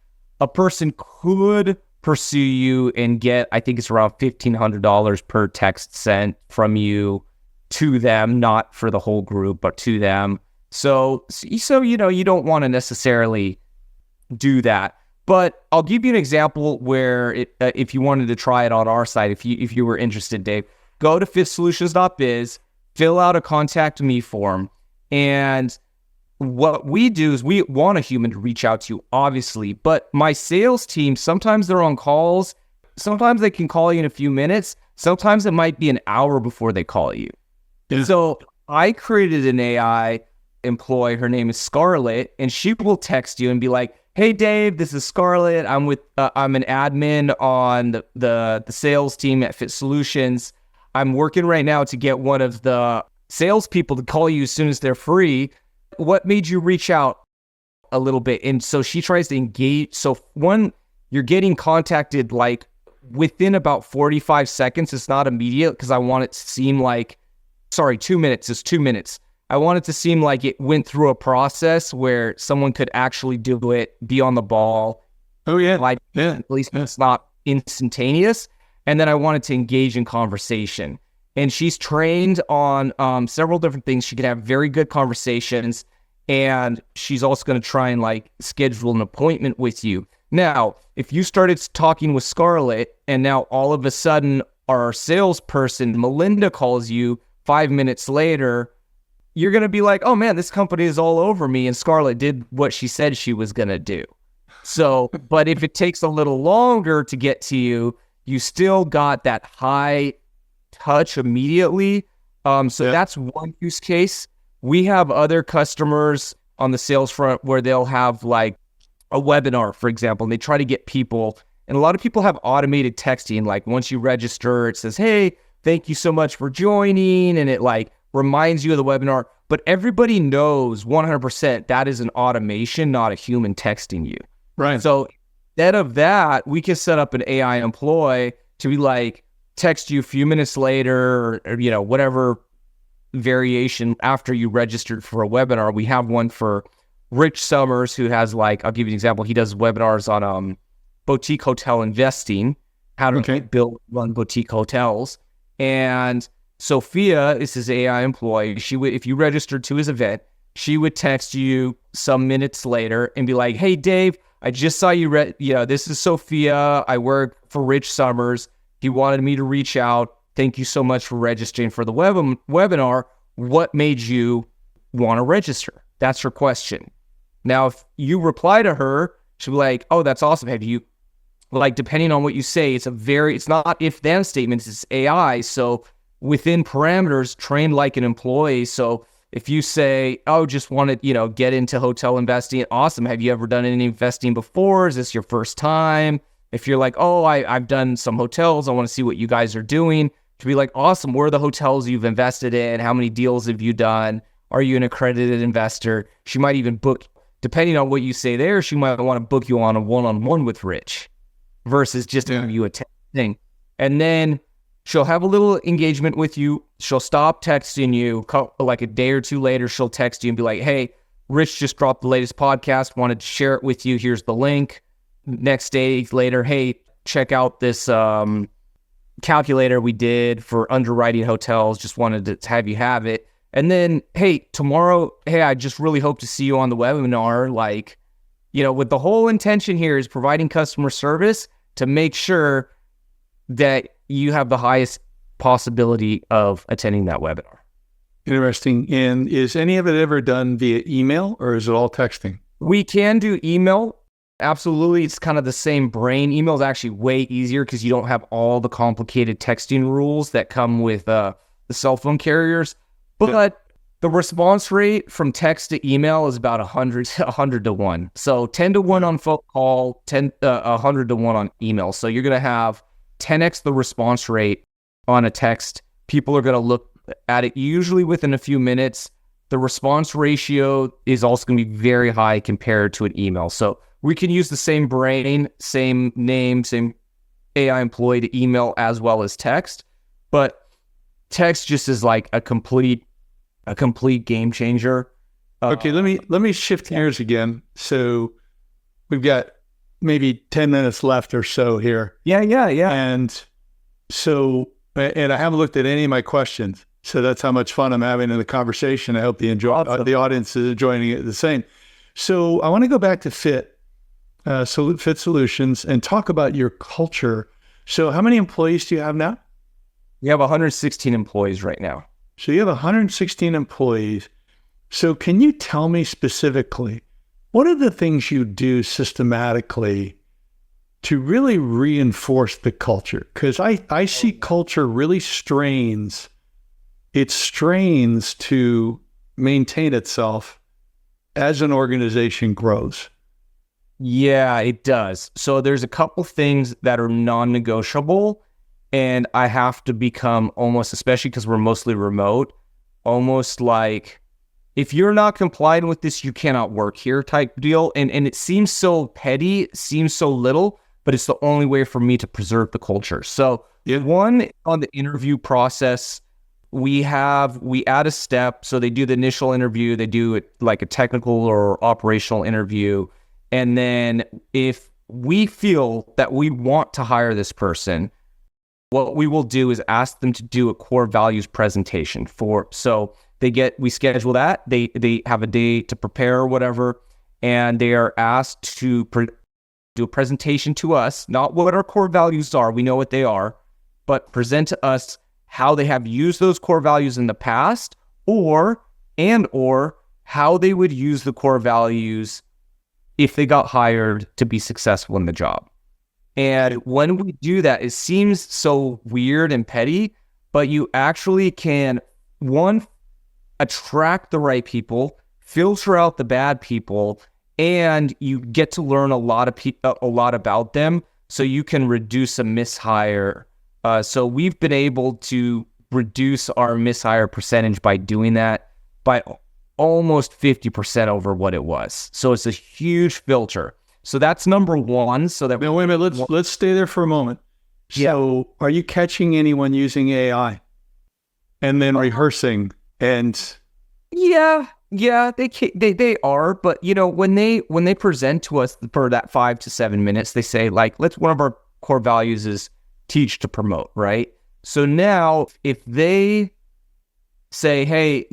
a person could pursue you and get, I think it's around $1,500 per text sent from you to them, not for the whole group, but to them. So you don't want to necessarily do that. But I'll give you an example where if you wanted to try it on our site, if you were interested, Dave, go to fifthsolutions.biz, fill out a contact me form. And what we do is we want a human to reach out to you, obviously, but my sales team, sometimes they're on calls. Sometimes they can call you in a few minutes. Sometimes it might be an hour before they call you. Yeah. So I created an AI employee. Her name is Scarlett, and she will text you and be like, hey, Dave, this is Scarlett. I'm an admin on the sales team at Fit Solutions. I'm working right now to get one of the salespeople to call you as soon as they're free. What made you reach out a little bit? And so she tries to engage. So one, you're getting contacted like within about 45 seconds. It's not immediate because I want it to seem like, 2 minutes is 2 minutes. I want it to seem like it went through a process where someone could actually do it, be on the ball. Oh, yeah. At least it's not instantaneous. And then I wanted to engage in conversation. And she's trained on several different things. She can have very good conversations. And she's also going to try and like schedule an appointment with you. Now, if you started talking with Scarlett and now all of a sudden our salesperson, Melinda, calls you 5 minutes later, you're going to be like, oh man, this company is all over me. And Scarlett did what she said she was going to do. So, but if it takes a little longer to get to you, you still got that high touch immediately. That's one use case. We have other customers on the sales front where they'll have like a webinar, for example, and they try to get people. And a lot of people have automated texting. Like once you register, it says, hey, thank you so much for joining. And it like reminds you of the webinar. But everybody knows 100% that is an automation, not a human texting you. Right. So instead of that, we can set up an AI employee to be like, text you a few minutes later or whatever variation after you registered for a webinar. We have one for Rich Summers, who has like, I'll give you an example. He does webinars on boutique hotel investing, how to run boutique hotels. And Sophia is his AI employee. She would, if you registered to his event, she would text you some minutes later and be like, hey, Dave, I just saw you this is Sophia. I work for Rich Summers. He wanted me to reach out. Thank you so much for registering for the webinar. What made you want to register? That's her question. Now, if you reply to her, she'll be like, oh, that's awesome. Have you, like, depending on what you say, it's not if-then statements, it's AI. So within parameters, trained like an employee. So if you say, oh, just want to, get into hotel investing, awesome. Have you ever done any investing before? Is this your first time? If you're like, oh, I've done some hotels, I want to see what you guys are doing, to be like, awesome, where are the hotels you've invested in? How many deals have you done? Are you an accredited investor? She might even book, depending on what you say there, she might want to book you on a one-on-one with Rich versus just give you a thing. And then she'll have a little engagement with you. She'll stop texting you like a day or two later. She'll text you and be like, hey, Rich just dropped the latest podcast, wanted to share it with you. Here's the link. Next day later, hey, check out this calculator we did for underwriting hotels. Just wanted to have you have it. And then, hey, tomorrow, hey, I just really hope to see you on the webinar. Like, with the whole intention here is providing customer service to make sure that you have the highest possibility of attending that webinar. Interesting. And is any of it ever done via email or is it all texting? We can do email. Absolutely. It's kind of the same brain. Email is actually way easier because you don't have all the complicated texting rules that come with the cell phone carriers. But the response rate from text to email is about 100 to 1. So 10 to 1 on phone call, 100 to 1 on email. So you're going to have 10x the response rate on a text. People are going to look at it usually within a few minutes. The response ratio is also going to be very high compared to an email. So we can use the same brain, same name, same AI employee to email as well as text. But text just is like a complete game changer. Okay, let me shift gears again. So we've got maybe 10 minutes left or so here. Yeah. And so, and I haven't looked at any of my questions. So that's how much fun I'm having in the conversation. I hope the audience is enjoying it the same. So I want to go back to Fit Solutions and talk about your culture. So how many employees do you have now? We have 116 employees right now. So you have 116 employees. So can you tell me specifically, what are the things you do systematically to really reinforce the culture? Because I see culture really strains to maintain itself as an organization grows. Yeah, it does. So there's a couple things that are non-negotiable. And I have to become almost, especially because we're mostly remote, almost like, if you're not complying with this, you cannot work here type deal. And it seems so petty, seems so little, but it's the only way for me to preserve the culture. So one, on the interview process, we add a step. So they do the initial interview, they do it like a technical or operational interview. And then if we feel that we want to hire this person, what we will do is ask them to do a core values presentation we schedule that. They have a day to prepare or whatever, and they are asked to do a presentation to us, not what our core values are, we know what they are, but present to us how they have used those core values in the past, or how they would use the core values if they got hired to be successful in the job. And when we do that, it seems so weird and petty, but you actually can, one, attract the right people, filter out the bad people, and you get to learn a lot about them, so you can reduce a mishire. So we've been able to reduce our mishire percentage by doing that by almost 50% over what it was. So it's a huge filter. So that's number one. So that now, wait a minute. Let's stay there for a moment. So, are you catching anyone using AI and then rehearsing? And yeah, they are. But when they present to us for that 5 to 7 minutes, they say like, one of our core values is teach to promote, right? So now if they say, hey,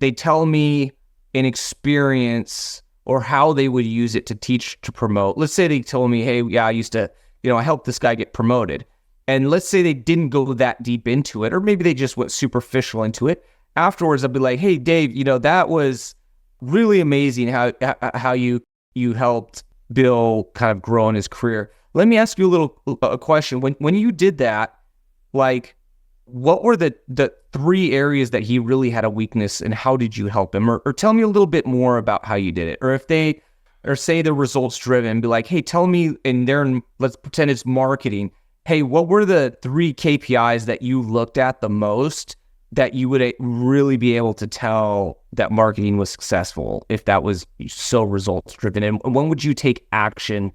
they tell me an experience or how they would use it to teach to promote. Let's say they told me, hey, yeah, I used to, I helped this guy get promoted. And let's say they didn't go that deep into it, or maybe they just went superficial into it. Afterwards, I'll be like, hey, Dave, that was really amazing how you helped Bill kind of grow in his career. Let me ask you a question. When you did that, like, what were the 3 areas that he really had a weakness, and how did you help him? Or tell me a little bit more about how you did it. Or if they, or say they're results driven, be like, hey, tell me, and let's pretend it's marketing. Hey, what were the 3 KPIs that you looked at the most that you would really be able to tell that marketing was successful if that was so results driven? And when would you take action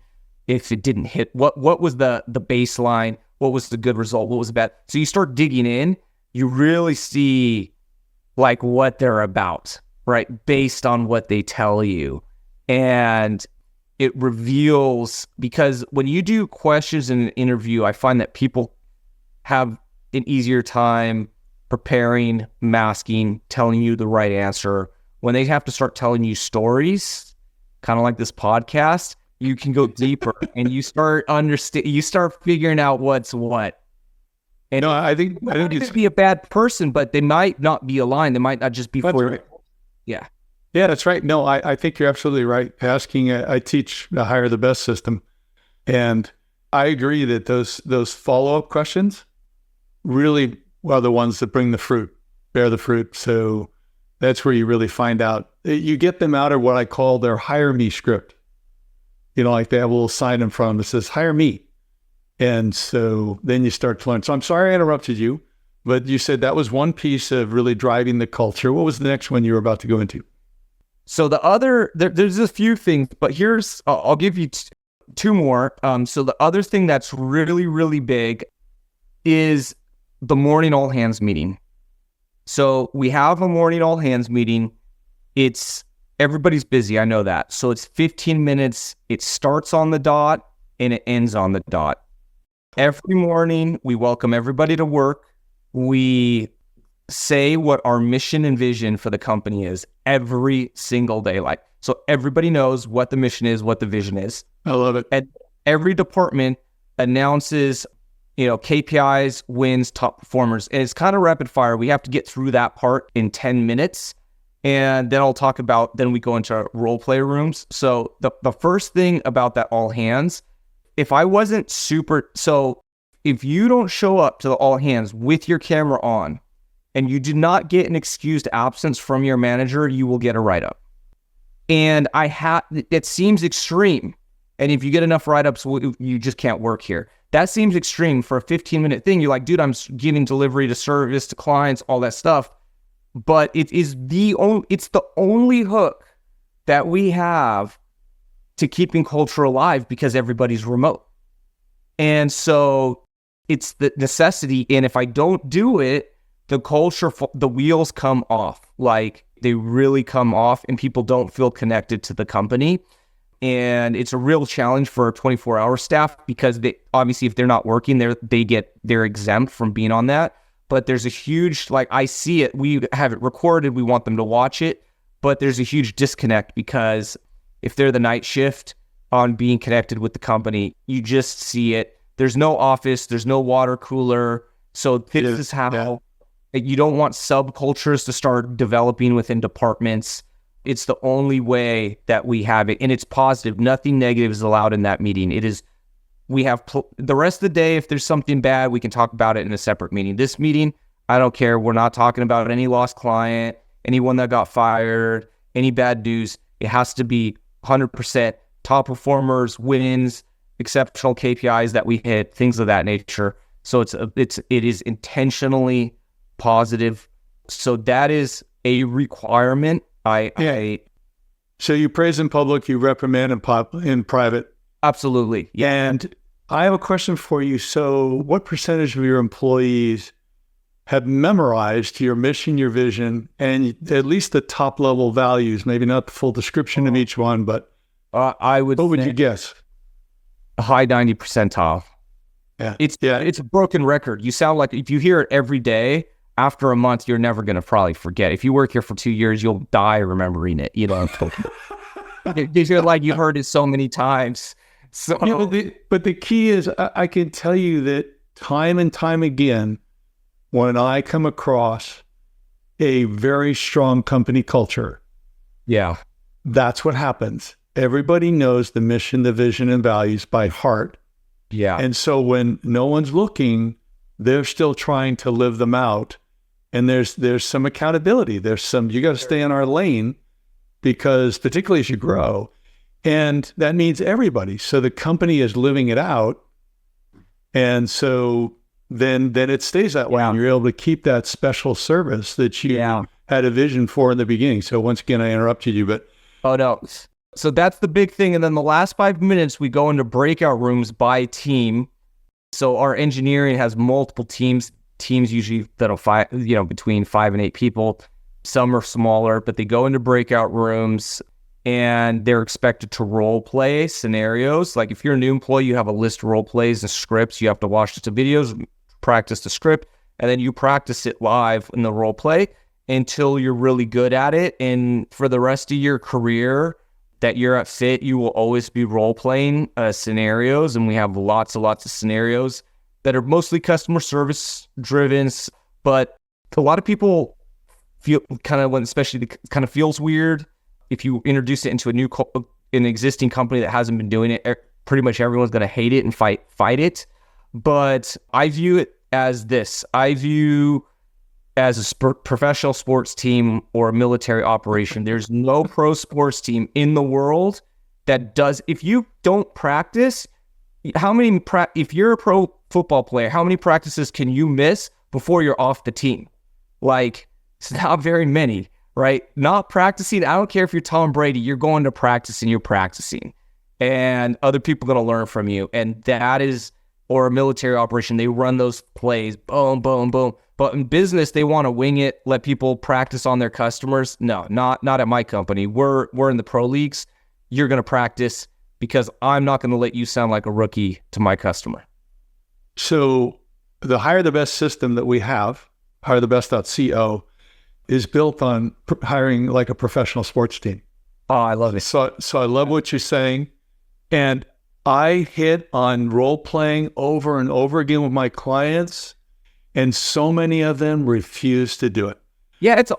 if it didn't hit? What was the baseline? What was the good result? What was the bad? So you start digging in, you really see like what they're about, right? Based on what they tell you. And it reveals, because when you do questions in an interview, I find that people have an easier time preparing, masking, telling you the right answer. When they have to start telling you stories, kind of like this podcast, you can go deeper and you start figuring out what's what. And I think it's be a bad person, but they might not be aligned. They might not just be for right. Yeah. Yeah, that's right. No, I think you're absolutely right. I teach the hire the best system, and I agree that those follow-up questions really are the ones that bear the fruit. So that's where you really find out. You get them out of what I call their hire me script. Like they have a little sign in front of them that says, hire me. And so then you start to learn. So I'm sorry I interrupted you, but you said that was one piece of really driving the culture. What was the next one you were about to go into? So the other, there's a few things, but I'll give you 2 more. So the other thing that's really, really big is the morning all hands meeting. So we have a morning all hands meeting. Everybody's busy. I know that. So it's 15 minutes. It starts on the dot and it ends on the dot. Every morning, we welcome everybody to work. We say what our mission and vision for the company is every single day. So everybody knows what the mission is, what the vision is. I love it. And every department announces, KPIs, wins, top performers. And it's kind of rapid fire. We have to get through that part in 10 minutes. And then we go into role play rooms. So the first thing about that all hands, if you don't show up to the all hands with your camera on and you do not get an excused absence from your manager, you will get a write-up. And it seems extreme. And if you get enough write-ups, you just can't work here. that seems extreme for a 15-minute thing. You're like, dude, I'm giving delivery to service to clients, all that stuff. But it's the only hook that we have to keeping culture alive because everybody's remote. And so it's the necessity. And if I don't do it, the culture, the wheels come off. Like they really come off and people don't feel connected to the company. And it's a real challenge for our 24-hour staff because they obviously, if they're not working, they're exempt from being on that. But there's a huge, like, I see it, we have it recorded, we want them to watch it, but there's a huge disconnect because if they're the night shift on being connected with the company, you just see it. There's no office, there's no water cooler. So this is how you don't want subcultures to start developing within departments. It's the only way that we have it. And it's positive. Nothing negative is allowed in that meeting. It is, we have the rest of the day, if there's something bad, we can talk about it in a separate meeting. This meeting, I don't care. We're not talking about any lost client, anyone that got fired, any bad news. It has to be 100% top performers, wins, exceptional KPIs that we hit, things of that nature. So it is intentionally positive. So that is a requirement. So you praise in public, you reprimand in private. Absolutely. Yeah. And I have a question for you. So what percentage of your employees have memorized your mission, your vision, and at least the top level values? Maybe not the full description of each one, but what would you guess? A high 90 percentile. Yeah. It's a broken record. You sound like if you hear it every day, after a month, you're never going to probably forget. If you work here for 2 years, you'll die remembering it. You know, you feel like you heard it so many times. So, but the key is, I can tell you that time and time again, when I come across a very strong company culture, that's what happens. Everybody knows the mission, the vision, and values by heart. Yeah. And so when no one's looking, they're still trying to live them out. And there's some accountability. You got to stay in our lane because particularly as you grow, and that means everybody. So the company is living it out. And so then it stays that way. And you're able to keep that special service that you had a vision for in the beginning. So once again, I interrupted you, but. Oh no. So that's the big thing. And then the last 5 minutes, we go into breakout rooms by team. So our engineering has multiple teams usually that'll between 5 and 8 people. Some are smaller, but they go into breakout rooms and they're expected to role play scenarios. Like if you're a new employee, you have a list of role plays and scripts. You have to watch the videos, practice the script, and then you practice it live in the role play until you're really good at it. And for the rest of your career that you're at Fit, you will always be role playing scenarios. And we have lots of scenarios that are mostly customer service driven, but a lot of people feel especially kind of feels weird if you introduce it into an existing company that hasn't been doing it. Pretty much everyone's going to hate it and fight it. But I view it as this. I view as a professional sports team or a military operation. There's no pro sports team in the world that does. If you don't practice, if you're a pro football player, how many practices can you miss before you're off the team? Like, it's not very many, right? Not practicing. I don't care if you're Tom Brady, you're going to practice and you're practicing. And other people are going to learn from you. And that is, or a military operation, they run those plays, boom, boom, boom. But in business, they want to wing it, let people practice on their customers. No, not at my company. We're in the pro leagues. You're going to practice because I'm not going to let you sound like a rookie to my customer. So the Hire the Best system that we have, hirethebest.co, is built on hiring like a professional sports team. Oh, I love it. So I love what you're saying. And I hit on role playing over and over again with my clients, and so many of them refuse to do it. Yeah, it's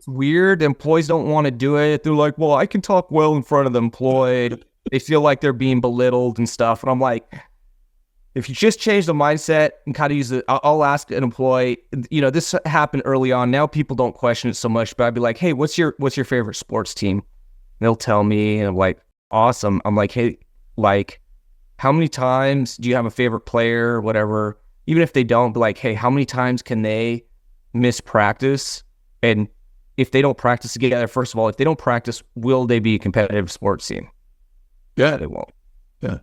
weird. Employees don't want to do it. They're like, well, I can talk well in front of the employed. They feel like they're being belittled and stuff. And I'm like, if you just change the mindset and kind of use it, I'll ask an employee, this happened early on. Now people don't question it so much, but I'd be like, hey, what's your favorite sports team? And they'll tell me, and I'm like, awesome. I'm like, hey, how many times do you have a favorite player or whatever? Even if they don't, be like, hey, how many times can they miss practice? And if they don't practice together, first of all, if they don't practice, will they be a competitive sports team? Yeah. They won't. Yeah.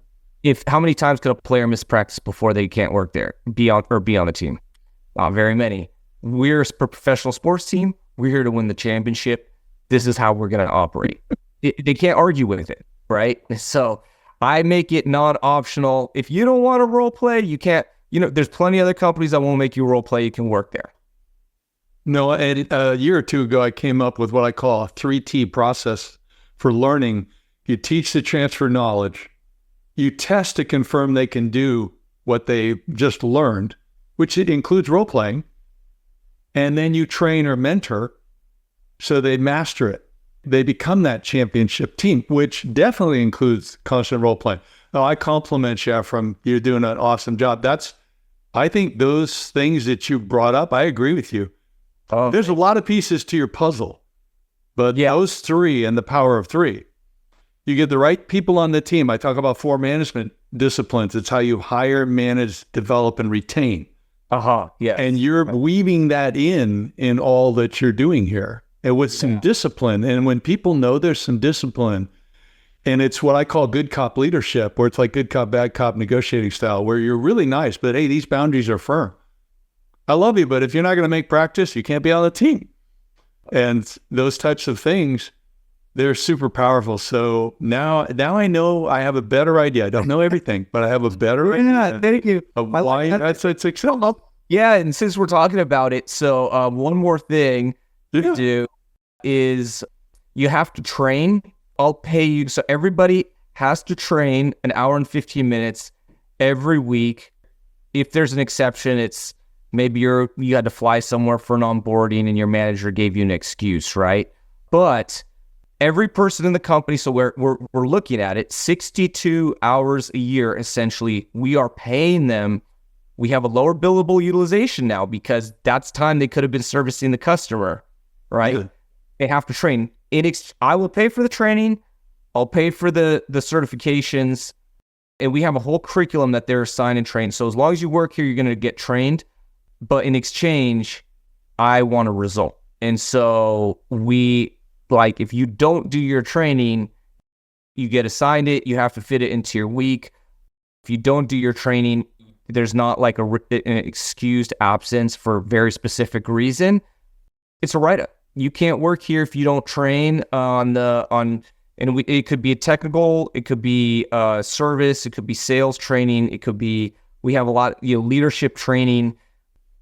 How many times could a player miss practice before they can't work there, be on the team? Not very many. We're a professional sports team. We're here to win the championship. This is how we're going to operate. They can't argue with it, right? So I make it non-optional. If you don't want to role play, you can't. There's plenty of other companies that won't make you role play. You can work there. No, a year or two ago, I came up with what I call a 3T process for learning. You teach to transfer knowledge. You test to confirm they can do what they just learned, which includes role playing. And then you train or mentor so they master it. They become that championship team, which definitely includes constant role playing. Oh, I compliment you, Ephraim. You're doing an awesome job. I think those things that you brought up, I agree with you. There's a lot of pieces to your puzzle, but those three and the power of three, you get the right people on the team. I talk about 4 management disciplines. It's how you hire, manage, develop, and retain. Yeah. And you're weaving that in all that you're doing here, and with some discipline. And when people know there's some discipline, and it's what I call good cop leadership, where it's like good cop, bad cop negotiating style, where you're really nice, but hey, these boundaries are firm. I love you, but if you're not going to make practice, you can't be on the team. And those types of things, they're super powerful. So now I know I have a better idea. I don't know everything, but I have a better idea. Thank you. Of why that's exciting. Yeah, and since we're talking about it, so one more thing to do is you have to train. I'll pay you. So everybody has to train an hour and 15 minutes every week. If there's an exception, it's maybe you had to fly somewhere for an onboarding and your manager gave you an excuse, right? But every person in the company, so we're looking at it, 62 hours a year, essentially, we are paying them. We have a lower billable utilization now because that's time they could have been servicing the customer, right? Yeah. They have to train. I will pay for the training. I'll pay for the certifications. And we have a whole curriculum that they're assigned and trained. So as long as you work here, you're going to get trained. But in exchange, I want a result. And so if you don't do your training, you get assigned it. You have to fit it into your week. If you don't do your training, there's not like an excused absence for a very specific reason. It's a write-up. You can't work here if you don't train it could be a technical, it could be service, it could be sales training, it could be, we have a lot, leadership training.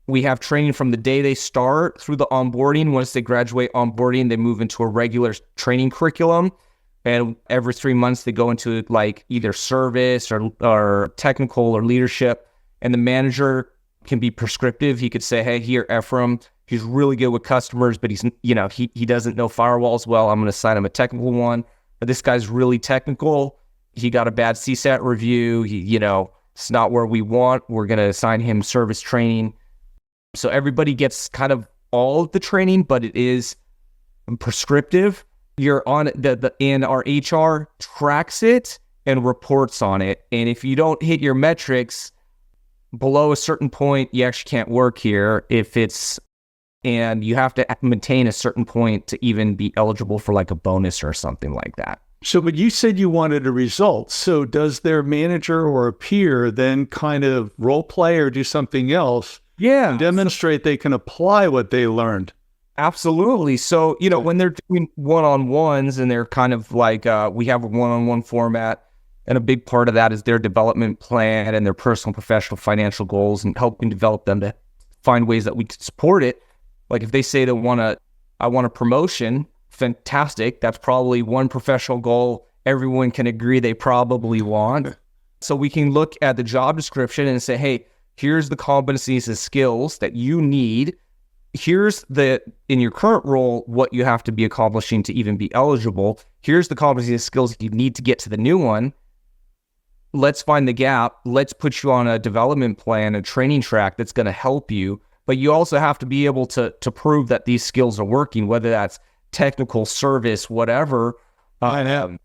We have training from the day they start through the onboarding. Once they graduate onboarding, they move into a regular training curriculum. And every 3 months, they go into like either service or technical or leadership. And the manager can be prescriptive. He could say, hey, here, Ephraim, he's really good with customers, but he doesn't know firewalls well. I'm going to assign him a technical one. Or this guy's really technical. He got a bad CSAT review. It's not where we want. We're going to assign him service training. So everybody gets kind of all of the training, but it is prescriptive. You're on and our HR tracks it and reports on it. And if you don't hit your metrics below a certain point, you actually can't work here. And you have to maintain a certain point to even be eligible for like a bonus or something like that. So, but you said you wanted a result. So does their manager or a peer then kind of role play or do something else? Yeah. And demonstrate they can apply what they learned? Absolutely. So, when they're doing one-on-ones and they're kind of like, we have a one-on-one format, and a big part of that is their development plan and their personal, professional, financial goals and helping develop them to find ways that we can support it. Like if they say I want a promotion, fantastic. That's probably one professional goal everyone can agree they probably want. So we can look at the job description and say, hey, here's the competencies and skills that you need. Here's in your current role, what you have to be accomplishing to even be eligible. Here's the competencies and skills you need to get to the new one. Let's find the gap. Let's put you on a development plan, a training track that's going to help you. But you also have to be able to prove that these skills are working, whether that's technical, service, whatever. I have.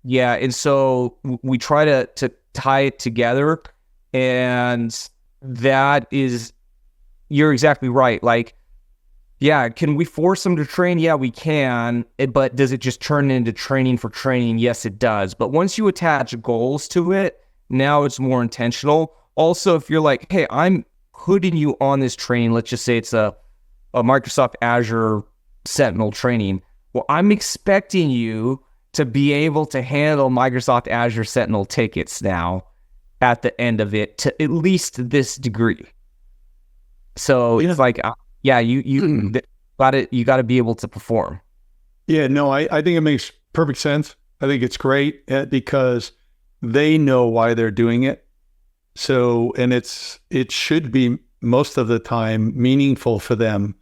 Yeah, and so we try to tie it together. And that is, you're exactly right. Like, yeah, can we force them to train? Yeah, we can. But does it just turn into training for training? Yes, it does. But once you attach goals to it, now it's more intentional. Also, if you're like, hey, I'm putting you on this training, let's just say it's a Microsoft Azure Sentinel training. Well, I'm expecting you to be able to handle Microsoft Azure Sentinel tickets now at the end of it to at least this degree. So it's like, you got to be able to perform. Yeah, no, I think it makes perfect sense. I think it's great because they know why they're doing it. So, and it should be most of the time meaningful for them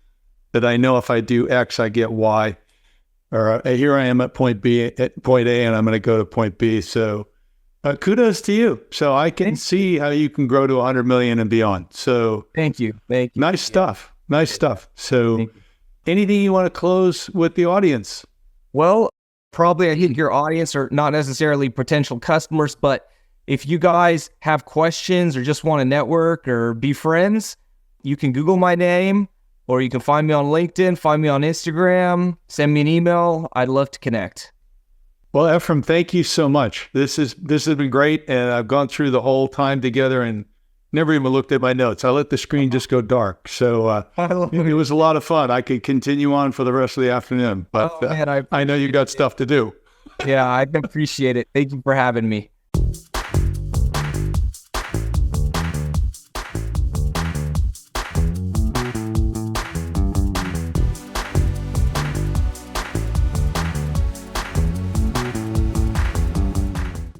that I know if I do X, I get Y. Or here I am at point B, at point A, and I'm going to go to point B. So kudos to you. So I can see how you can grow to 100 million and beyond. So thank you. Nice stuff. Nice stuff. So anything you want to close with the audience? Well, probably I think your audience are not necessarily potential customers, but if you guys have questions or just want to network or be friends, you can Google my name, or you can find me on LinkedIn, find me on Instagram, send me an email. I'd love to connect. Well, Ephraim, thank you so much. This has been great, and I've gone through the whole time together and never even looked at my notes. I let the screen just go dark. So it was a lot of fun. I could continue on for the rest of the afternoon, but I know you got stuff to do. Yeah, I appreciate it. Thank you for having me.